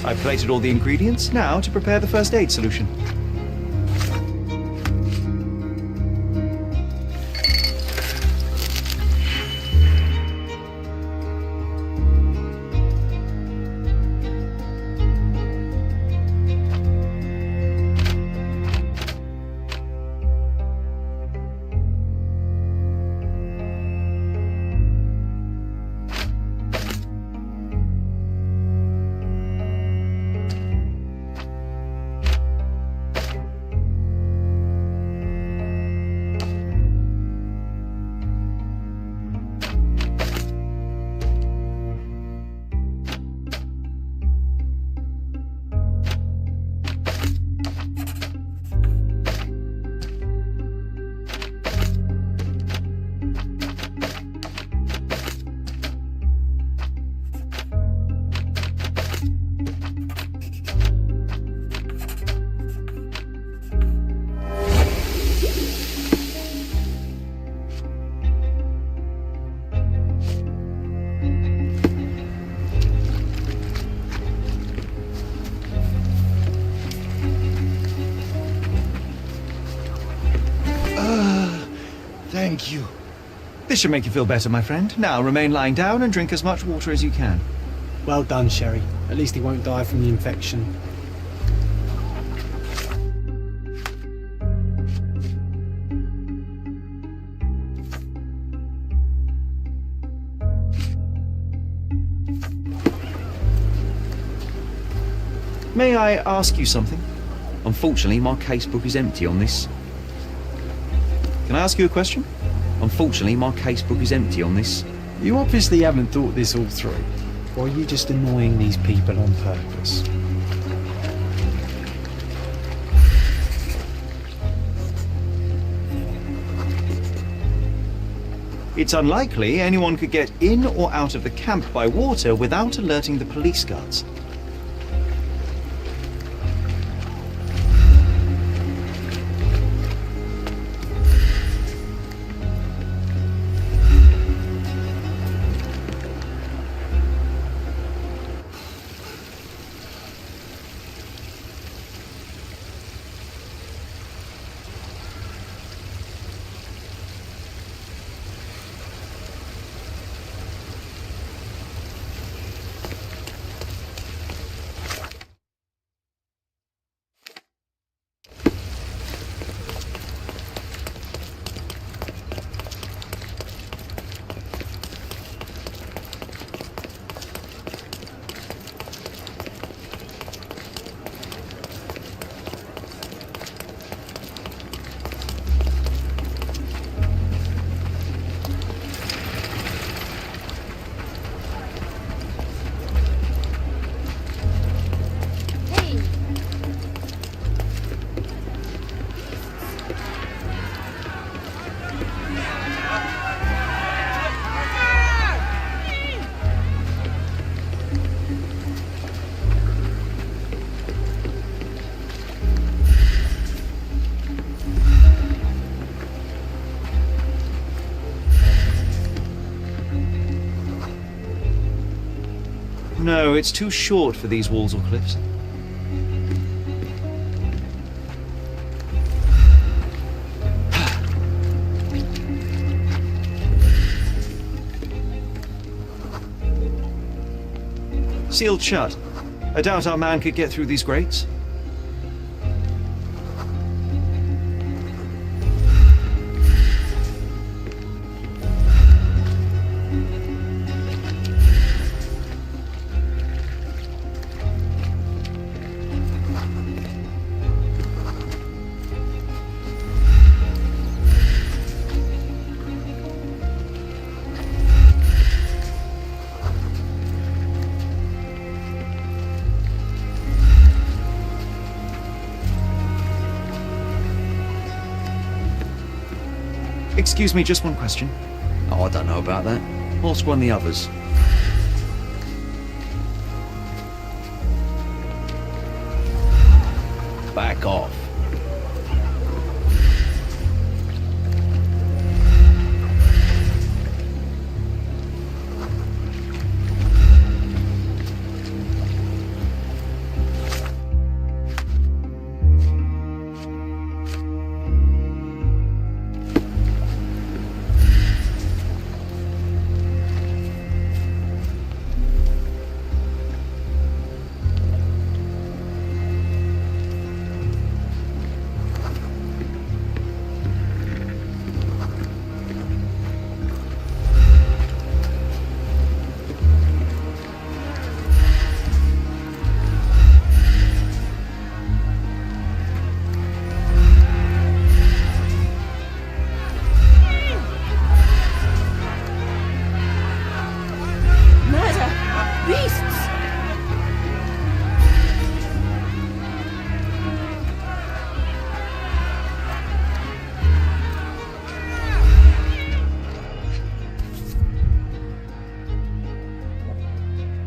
I've plated all the ingredients, now to prepare the first aid solution. Thank you. This should make you feel better, my friend. Now remain lying down and drink as much water as you can. Well done, Sherry. At least he won't die from the infection. May I ask you something? Unfortunately, my casebook is empty on this. Can I ask you a question? Unfortunately, my casebook is empty on this. You obviously haven't thought this all through. Or are you just annoying these people on purpose? It's unlikely anyone could get in or out of the camp by water without alerting the police guards. No, it's too short for these walls or cliffs. Sealed shut. I doubt our man could get through these grates. Excuse me, just one question. Oh, I don't know about that. Ask one of the others. Back off.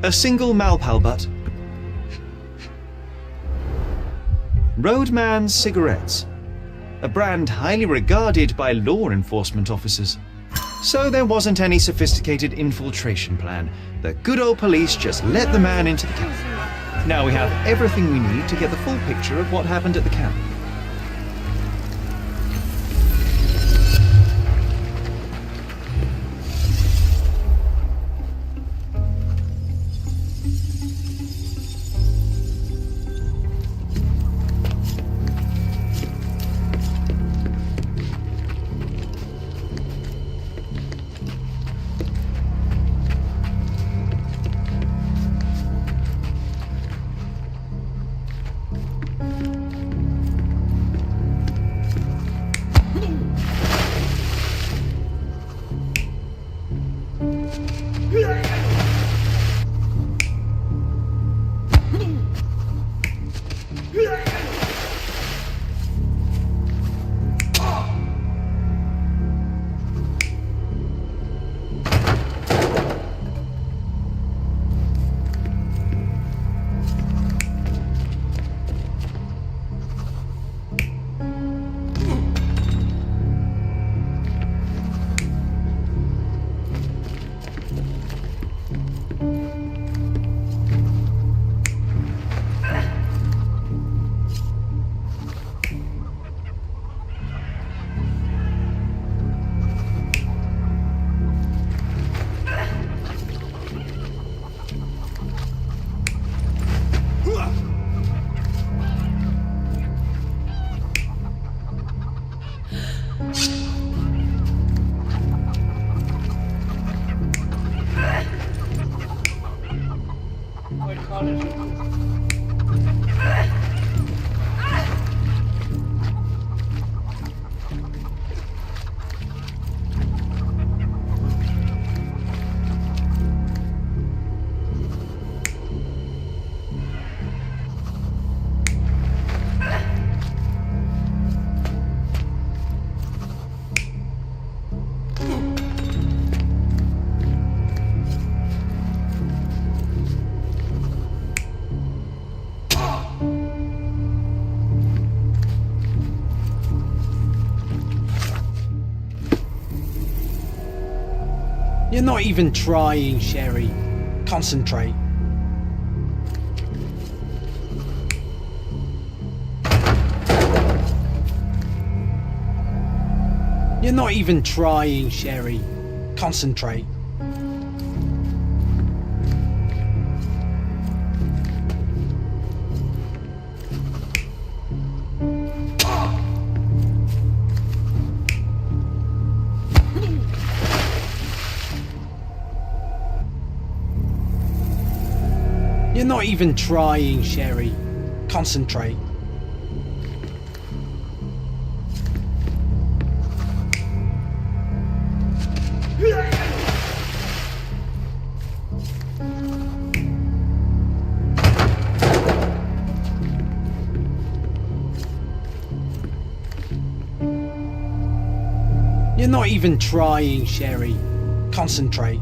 A single Malpal butt. Roadman cigarettes. A brand highly regarded by law enforcement officers. So there wasn't any sophisticated infiltration plan. The good old police just let the man into the camp. Now we have everything we need to get the full picture of what happened at the camp. You're not even trying, Sherry. Concentrate. You're not even trying, Sherry. Concentrate. You're not even trying, Sherry. Concentrate. You're not even trying, Sherry. Concentrate.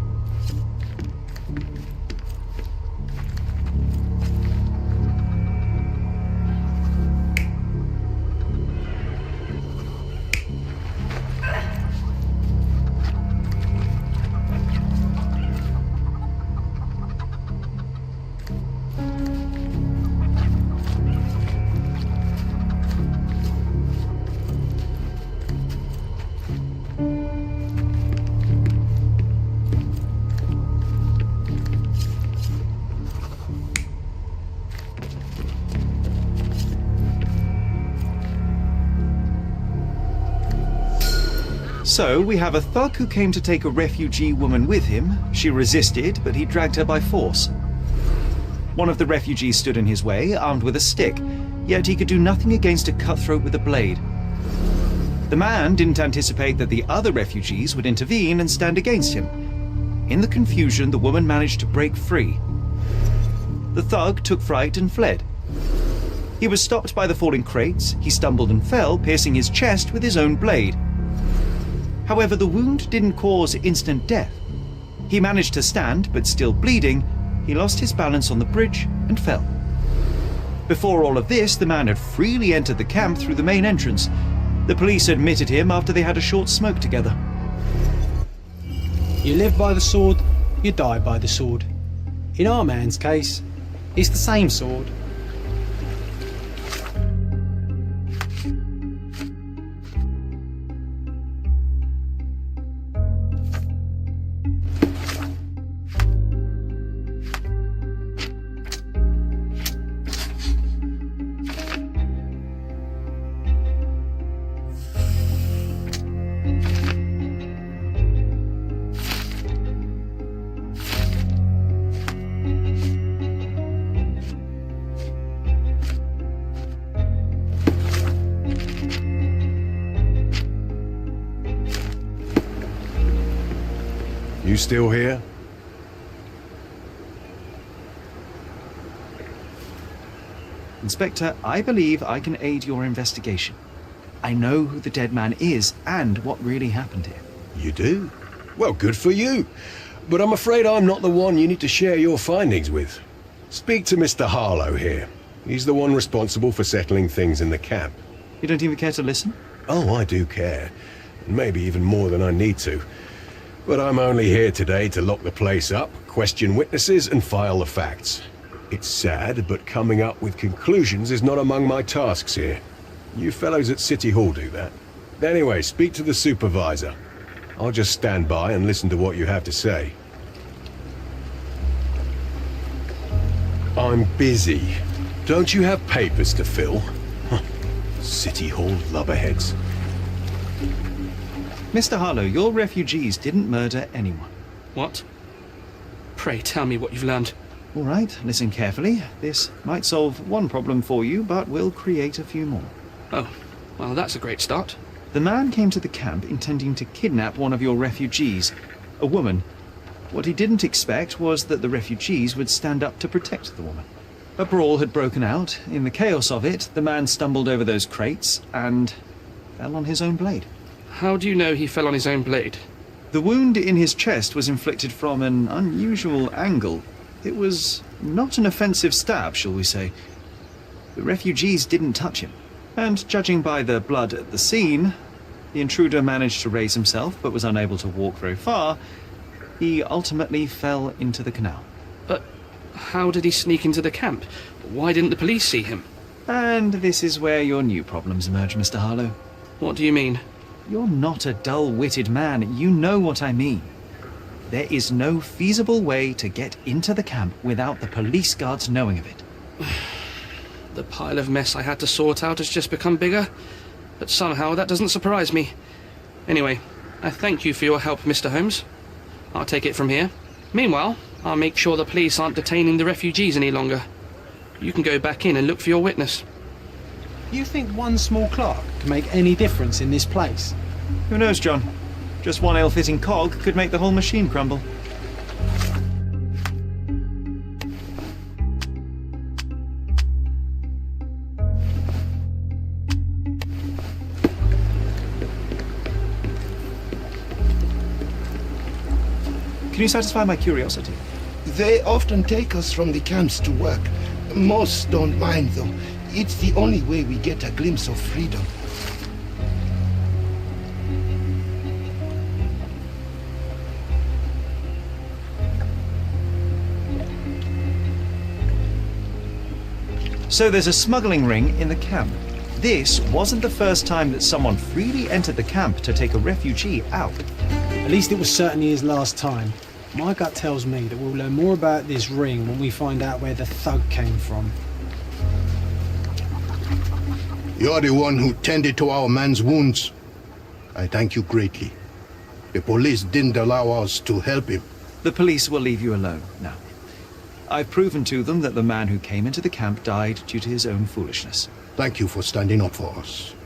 So, we have a thug who came to take a refugee woman with him. She resisted, but he dragged her by force. One of the refugees stood in his way, armed with a stick, yet he could do nothing against a cutthroat with a blade. The man didn't anticipate that the other refugees would intervene and stand against him. In the confusion, the woman managed to break free. The thug took fright and fled. He was stopped by the falling crates. He stumbled and fell, piercing his chest with his own blade. However, the wound didn't cause instant death. He managed to stand, but still bleeding, he lost his balance on the bridge and fell. Before all of this, the man had freely entered the camp through the main entrance. The police admitted him after they had a short smoke together. You live by the sword, you die by the sword. In our man's case, it's the same sword. You still here? Inspector, I believe I can aid your investigation. I know who the dead man is and what really happened here. You do? Well, good for you. But I'm afraid I'm not the one you need to share your findings with. Speak to Mr. Harlow here. He's the one responsible for settling things in the camp. You don't even care to listen? Oh, I do care. Maybe even more than I need to. But I'm only here today to lock the place up, question witnesses, and file the facts. It's sad, but coming up with conclusions is not among my tasks here. You fellows at City Hall do that. Anyway, speak to the supervisor. I'll just stand by and listen to what you have to say. I'm busy. Don't you have papers to fill? City Hall lubberheads. Mr. Harlow, your refugees didn't murder anyone. What? Pray tell me what you've learned. All right, listen carefully. This might solve one problem for you, but will create a few more. Oh, well, that's a great start. The man came to the camp intending to kidnap one of your refugees, a woman. What he didn't expect was that the refugees would stand up to protect the woman. A brawl had broken out. In the chaos of it, the man stumbled over those crates and fell on his own blade. How do you know he fell on his own blade? The wound in his chest was inflicted from an unusual angle. It was not an offensive stab, shall we say. The refugees didn't touch him, and judging by the blood at the scene, the intruder managed to raise himself but was unable to walk very far. He ultimately fell into the canal. But how did he sneak into the camp? Why didn't the police see him? And this is where your new problems emerge, Mr. Harlow. What do you mean? You're not a dull-witted man. You know what I mean. There is no feasible way to get into the camp without the police guards knowing of it. The pile of mess I had to sort out has just become bigger, but somehow that doesn't surprise me. Anyway, I thank you for your help, Mr. Holmes. I'll take it from here. Meanwhile, I'll make sure the police aren't detaining the refugees any longer. You can go back in and look for your witness. You think one small clerk can make any difference in this place? Who knows, John? Just one ill-fitting cog could make the whole machine crumble. Can you satisfy my curiosity? They often take us from the camps to work. Most don't mind, though. It's the only way we get a glimpse of freedom. So there's a smuggling ring in the camp. This wasn't the first time that someone freely entered the camp to take a refugee out. At least it was certainly his last time. My gut tells me that we'll learn more about this ring when we find out where the thug came from. You're the one who tended to our man's wounds. I thank you greatly. The police didn't allow us to help him. The police will leave you alone now. I've proven to them that the man who came into the camp died due to his own foolishness. Thank you for standing up for us.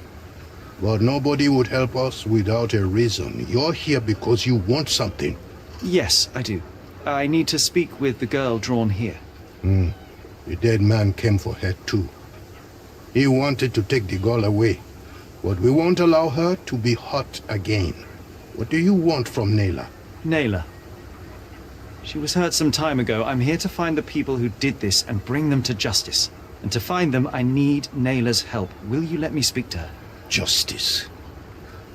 But nobody would help us without a reason. You're here because you want something. Yes, I do. I need to speak with the girl drawn here. The dead man came for her too. He wanted to take the girl away, but we won't allow her to be hurt again. What do you want from Naylor? Naylor. She was hurt some time ago. I'm here to find the people who did this and bring them to justice. And to find them, I need Naylor's help. Will you let me speak to her? Justice.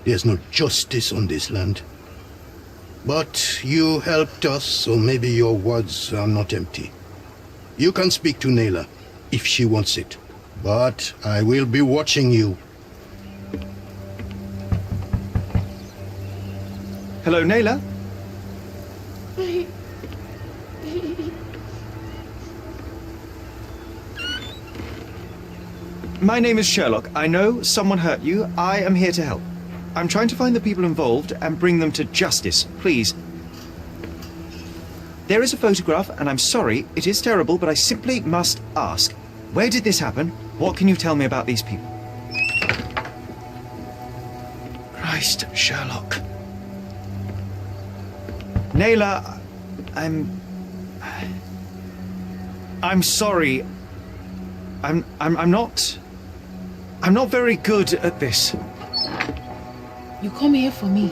There's no justice on this land. But you helped us, so maybe your words are not empty. You can speak to Naylor, if she wants it. But I will be watching you. Hello, Naylor? My name is Sherlock. I know someone hurt you. I am here to help. I'm trying to find the people involved and bring them to justice, please. There is a photograph, and I'm sorry, it is terrible, but I simply must ask. Where did this happen? What can you tell me about these people? Christ, Sherlock. Naylor, I'm sorry. I'm not very good at this. You come here for me,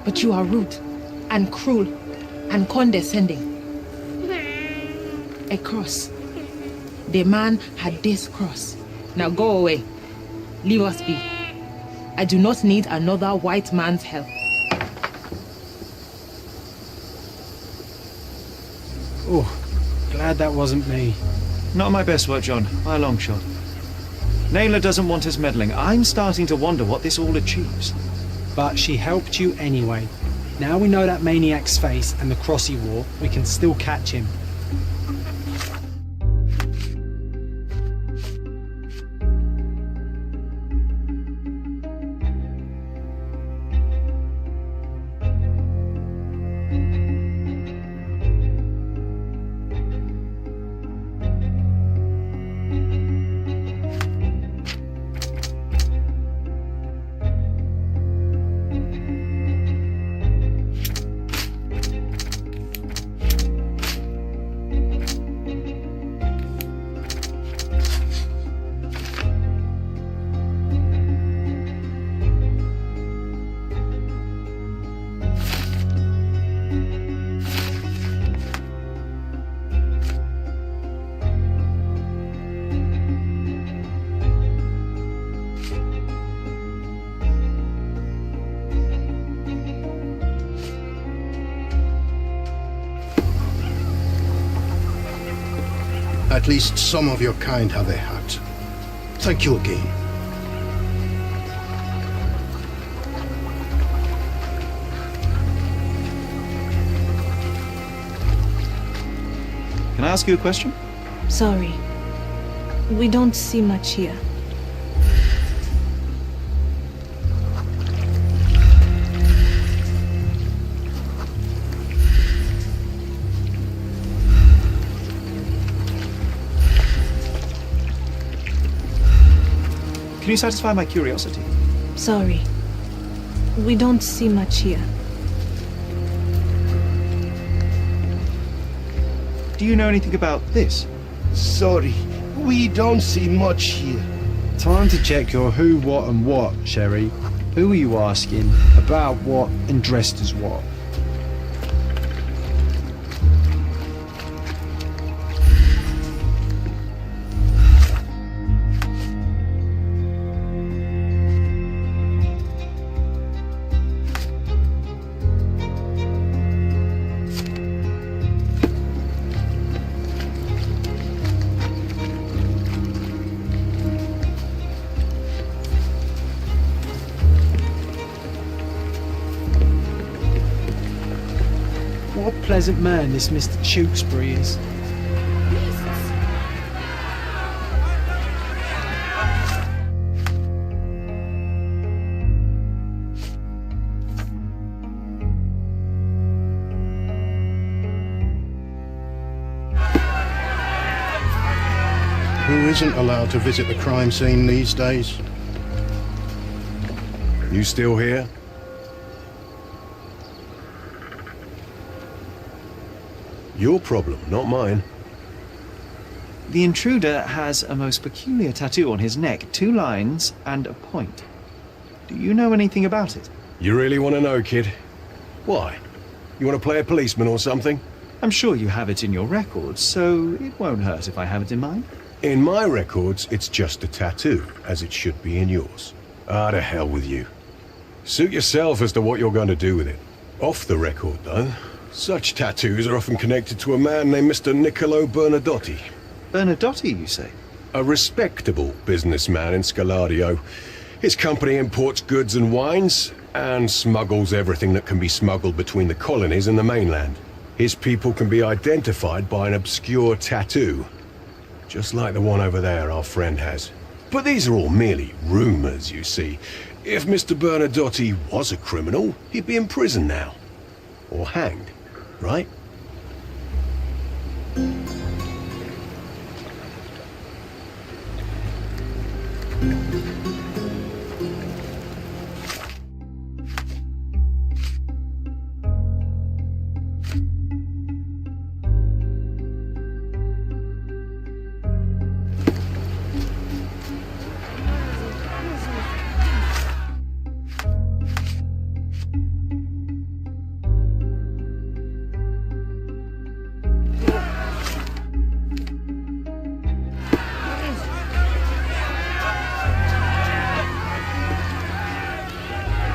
but you are rude and cruel and condescending. A cross. The man had this cross. Now go away. Leave us be. I do not need another white man's help. Oh, glad that wasn't me. Not my best work, John, by a long shot. Naylor doesn't want us meddling. I'm starting to wonder what this all achieves. But she helped you anyway. Now we know that maniac's face and the cross he wore, we can still catch him. At least some of your kind have a heart. Thank you again. Can I ask you a question? Sorry. We don't see much here. Can you satisfy my curiosity? Sorry. We don't see much here. Do you know anything about this? Sorry, we don't see much here. Time to check your who, what, and what, Sherry. Who are you asking? About what? And dressed as what? What a pleasant man this Mr. Tewkesbury is. Who isn't allowed to visit the crime scene these days? You still here? Your problem, not mine. The intruder has a most peculiar tattoo on his neck, 2 lines and a point. Do you know anything about it? You really want to know, kid? Why? You want to play a policeman or something? I'm sure you have it in your records, so it won't hurt if I have it in mine. In my records, it's just a tattoo, as it should be in yours. Ah, to hell with you. Suit yourself as to what you're going to do with it. Off the record, though, such tattoos are often connected to a man named Mr. Niccolo Bernadotti. Bernadotti, you say? A respectable businessman in Scalario. His company imports goods and wines, and smuggles everything that can be smuggled between the colonies and the mainland. His people can be identified by an obscure tattoo, just like the one over there our friend has. But these are all merely rumors, you see. If Mr. Bernadotti was a criminal, he'd be in prison now. Or hanged, right?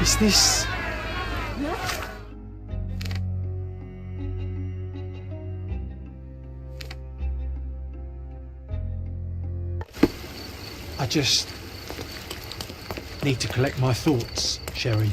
Is this... I just need to collect my thoughts, Sherry.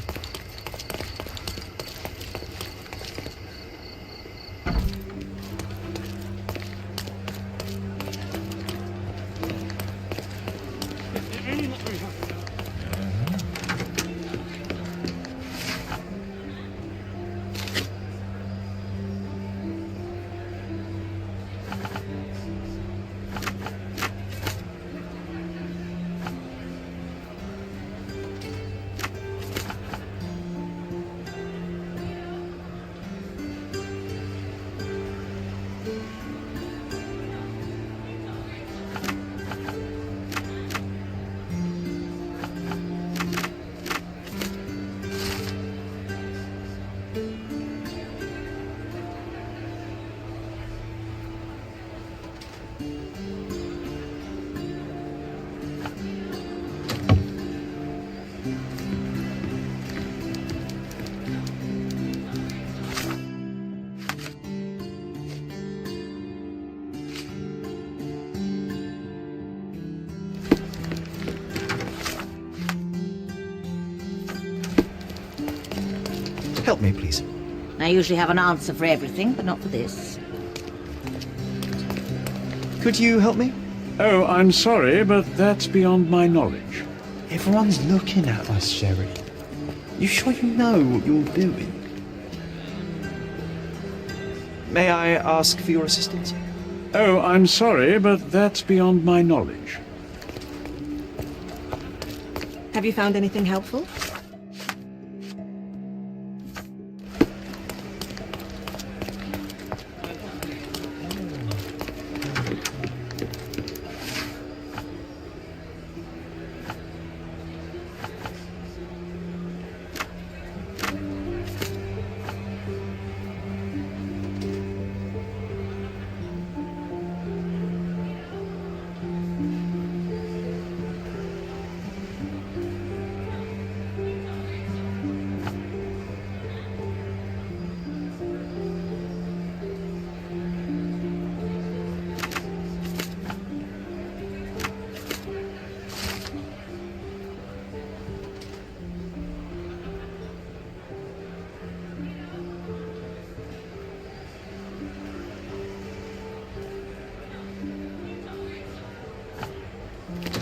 Help me, please. I usually have an answer for everything, but not for this. Could you help me? Oh, I'm sorry, but that's beyond my knowledge. Everyone's looking at us, Sherry. You sure you know what you're doing? May I ask for your assistance? Oh, I'm sorry, but that's beyond my knowledge. Have you found anything helpful?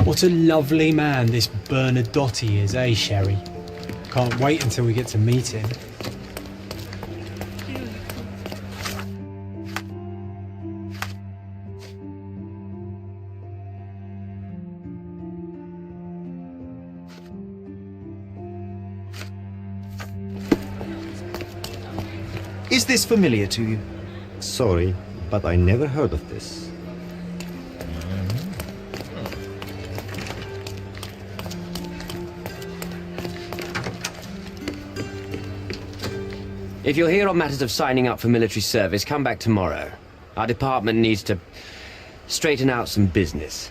What a lovely man this Bernadotte is, eh, Sherry? Can't wait until we get to meet him. Is this familiar to you? Sorry, but I never heard of this. If you're here on matters of signing up for military service, come back tomorrow. Our department needs to straighten out some business.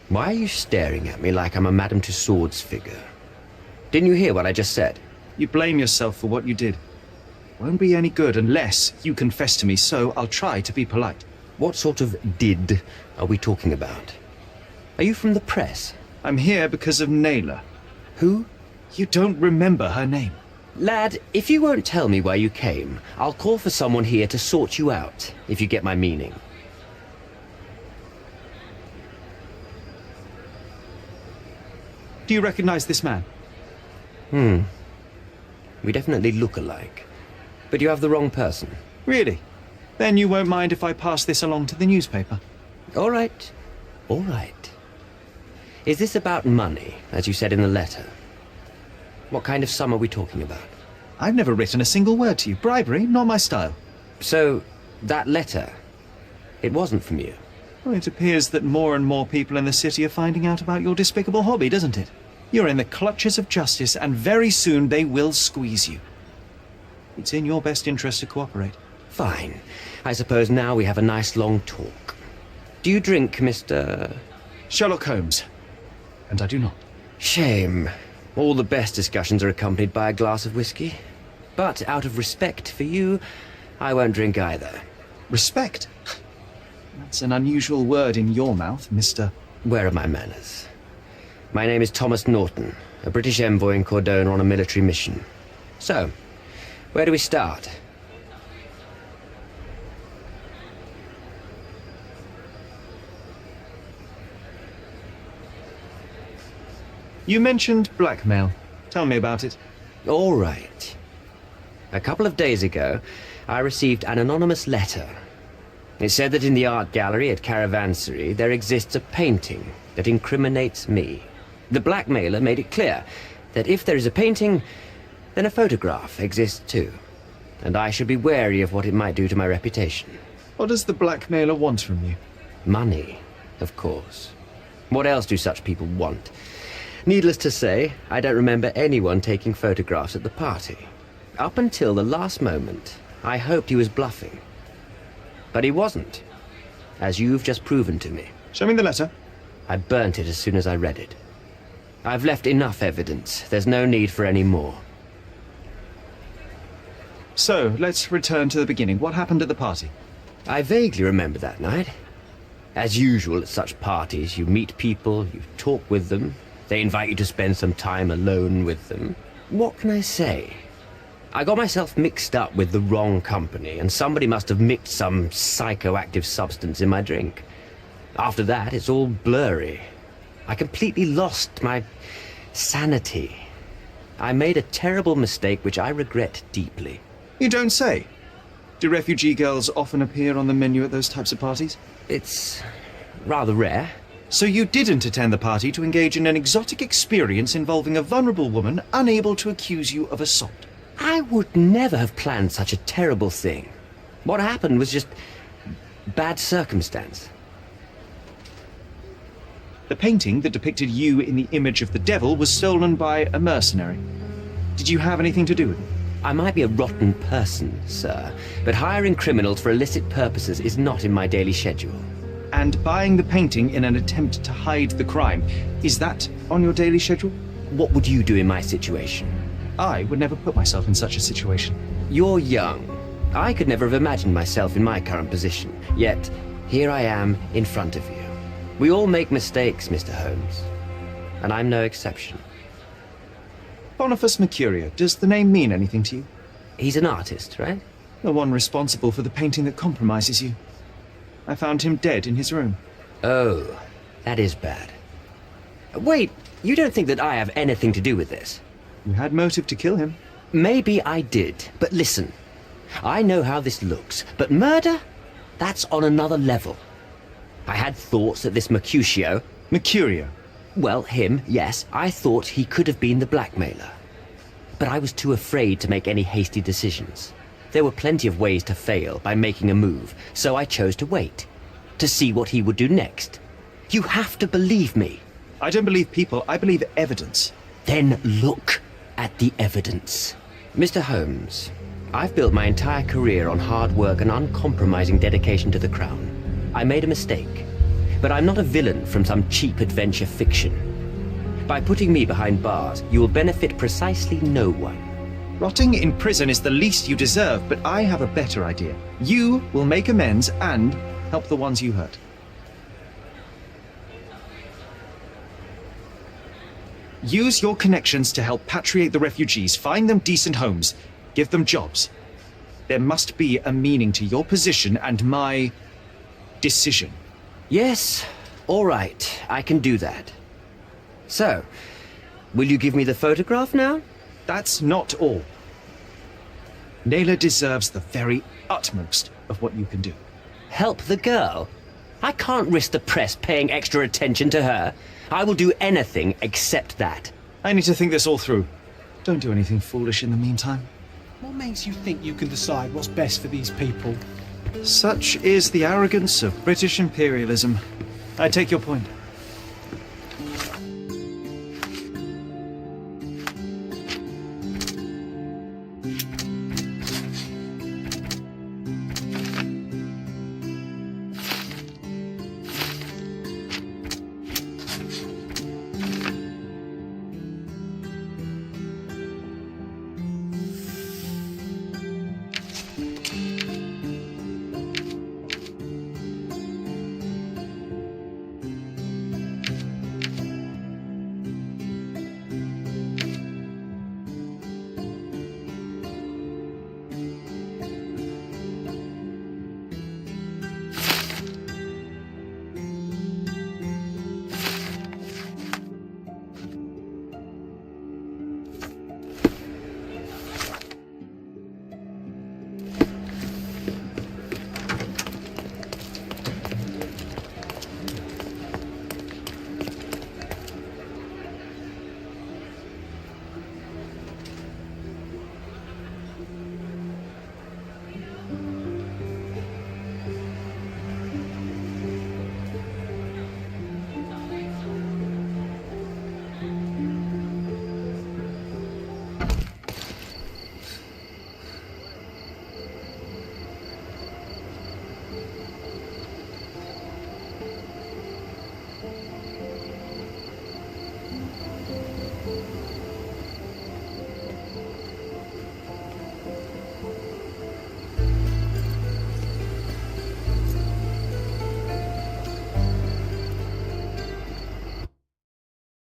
Why are you staring at me like I'm a Madame Tussauds figure? Didn't you hear what I just said? You blame yourself for what you did. Won't be any good unless you confess to me, so I'll try to be polite. What sort of did are we talking about? Are you from the press? I'm here because of Naylor. Who? You don't remember her name. Lad, if you won't tell me why you came, I'll call for someone here to sort you out, if you get my meaning. Do you recognize this man? We definitely look alike. But you have the wrong person. Really? Then you won't mind if I pass this along to the newspaper? All right. All right. Is this about money, as you said in the letter? What kind of sum are we talking about? I've never written a single word to you. Bribery, not my style. So, that letter, it wasn't from you? Well, it appears that more and more people in the city are finding out about your despicable hobby, doesn't it? You're in the clutches of justice, and very soon they will squeeze you. It's in your best interest to cooperate. Fine. I suppose now we have a nice long talk. Do you drink, Mr. Sherlock Holmes? and I do not. Shame. All the best discussions are accompanied by a glass of whiskey. But out of respect for you, I won't drink either. Respect? That's an unusual word in your mouth, Mr. Where are my manners? My name is Thomas Norton, a British envoy in Cordona on a military mission. So, where do we start? You mentioned blackmail. Tell me about it. All right. A couple of days ago, I received an anonymous letter. It said that in the art gallery at Caravansary there exists a painting that incriminates me. The blackmailer made it clear that if there is a painting, then a photograph exists too. And I should be wary of what it might do to my reputation. What does the blackmailer want from you? Money, of course. What else do such people want? Needless to say, I don't remember anyone taking photographs at the party. Up until the last moment, I hoped he was bluffing. But he wasn't, as you've just proven to me. Show me the letter. I burnt it as soon as I read it. I've left enough evidence. There's no need for any more. So, let's return to the beginning. What happened at the party? I vaguely remember that night. As usual at such parties, you meet people, you talk with them, they invite you to spend some time alone with them. What can I say? I got myself mixed up with the wrong company, and somebody must have mixed some psychoactive substance in my drink. After that, it's all blurry. I completely lost my sanity. I made a terrible mistake which I regret deeply. You don't say. Do refugee girls often appear on the menu at those types of parties? It's rather rare. So you didn't attend the party to engage in an exotic experience involving a vulnerable woman unable to accuse you of assault? I would never have planned such a terrible thing. What happened was just bad circumstance. The painting that depicted you in the image of the devil was stolen by a mercenary. Did you have anything to do with it? I might be a rotten person, sir, but hiring criminals for illicit purposes is not in my daily schedule. And buying the painting in an attempt to hide the crime, is that on your daily schedule? What would you do in my situation? I would never put myself in such a situation. You're young. I could never have imagined myself in my current position. Yet, here I am in front of you. We all make mistakes, Mr. Holmes. And I'm no exception. Boniface Mercurio, does the name mean anything to you? He's an artist, right? The one responsible for the painting that compromises you. I found him dead in his room. Oh, that is bad. Wait, you don't think that I have anything to do with this? You had motive to kill him. Maybe I did, but listen. I know how this looks, but murder? That's on another level. I had thoughts that this Mercutio... Mercurio? Well, him, yes. I thought he could have been the blackmailer. But I was too afraid to make any hasty decisions. There were plenty of ways to fail by making a move, so I chose to wait. To see what he would do next. You have to believe me. I don't believe people, I believe evidence. Then look at the evidence. Mr. Holmes, I've built my entire career on hard work and uncompromising dedication to the Crown. I made a mistake, but I'm not a villain from some cheap adventure fiction. By putting me behind bars, you will benefit precisely no one. Rotting in prison is the least you deserve, but I have a better idea. You will make amends and help the ones you hurt. Use your connections to help patriate the refugees, find them decent homes, give them jobs. There must be a meaning to your position and my decision. Yes, all right, I can do that. So, will you give me the photograph now? That's not all. Naylor deserves the very utmost of what you can do. Help the girl? I can't risk the press paying extra attention to her. I will do anything except that. I need to think this all through. Don't do anything foolish in the meantime. What makes you think you can decide what's best for these people? Such is the arrogance of British imperialism. I take your point.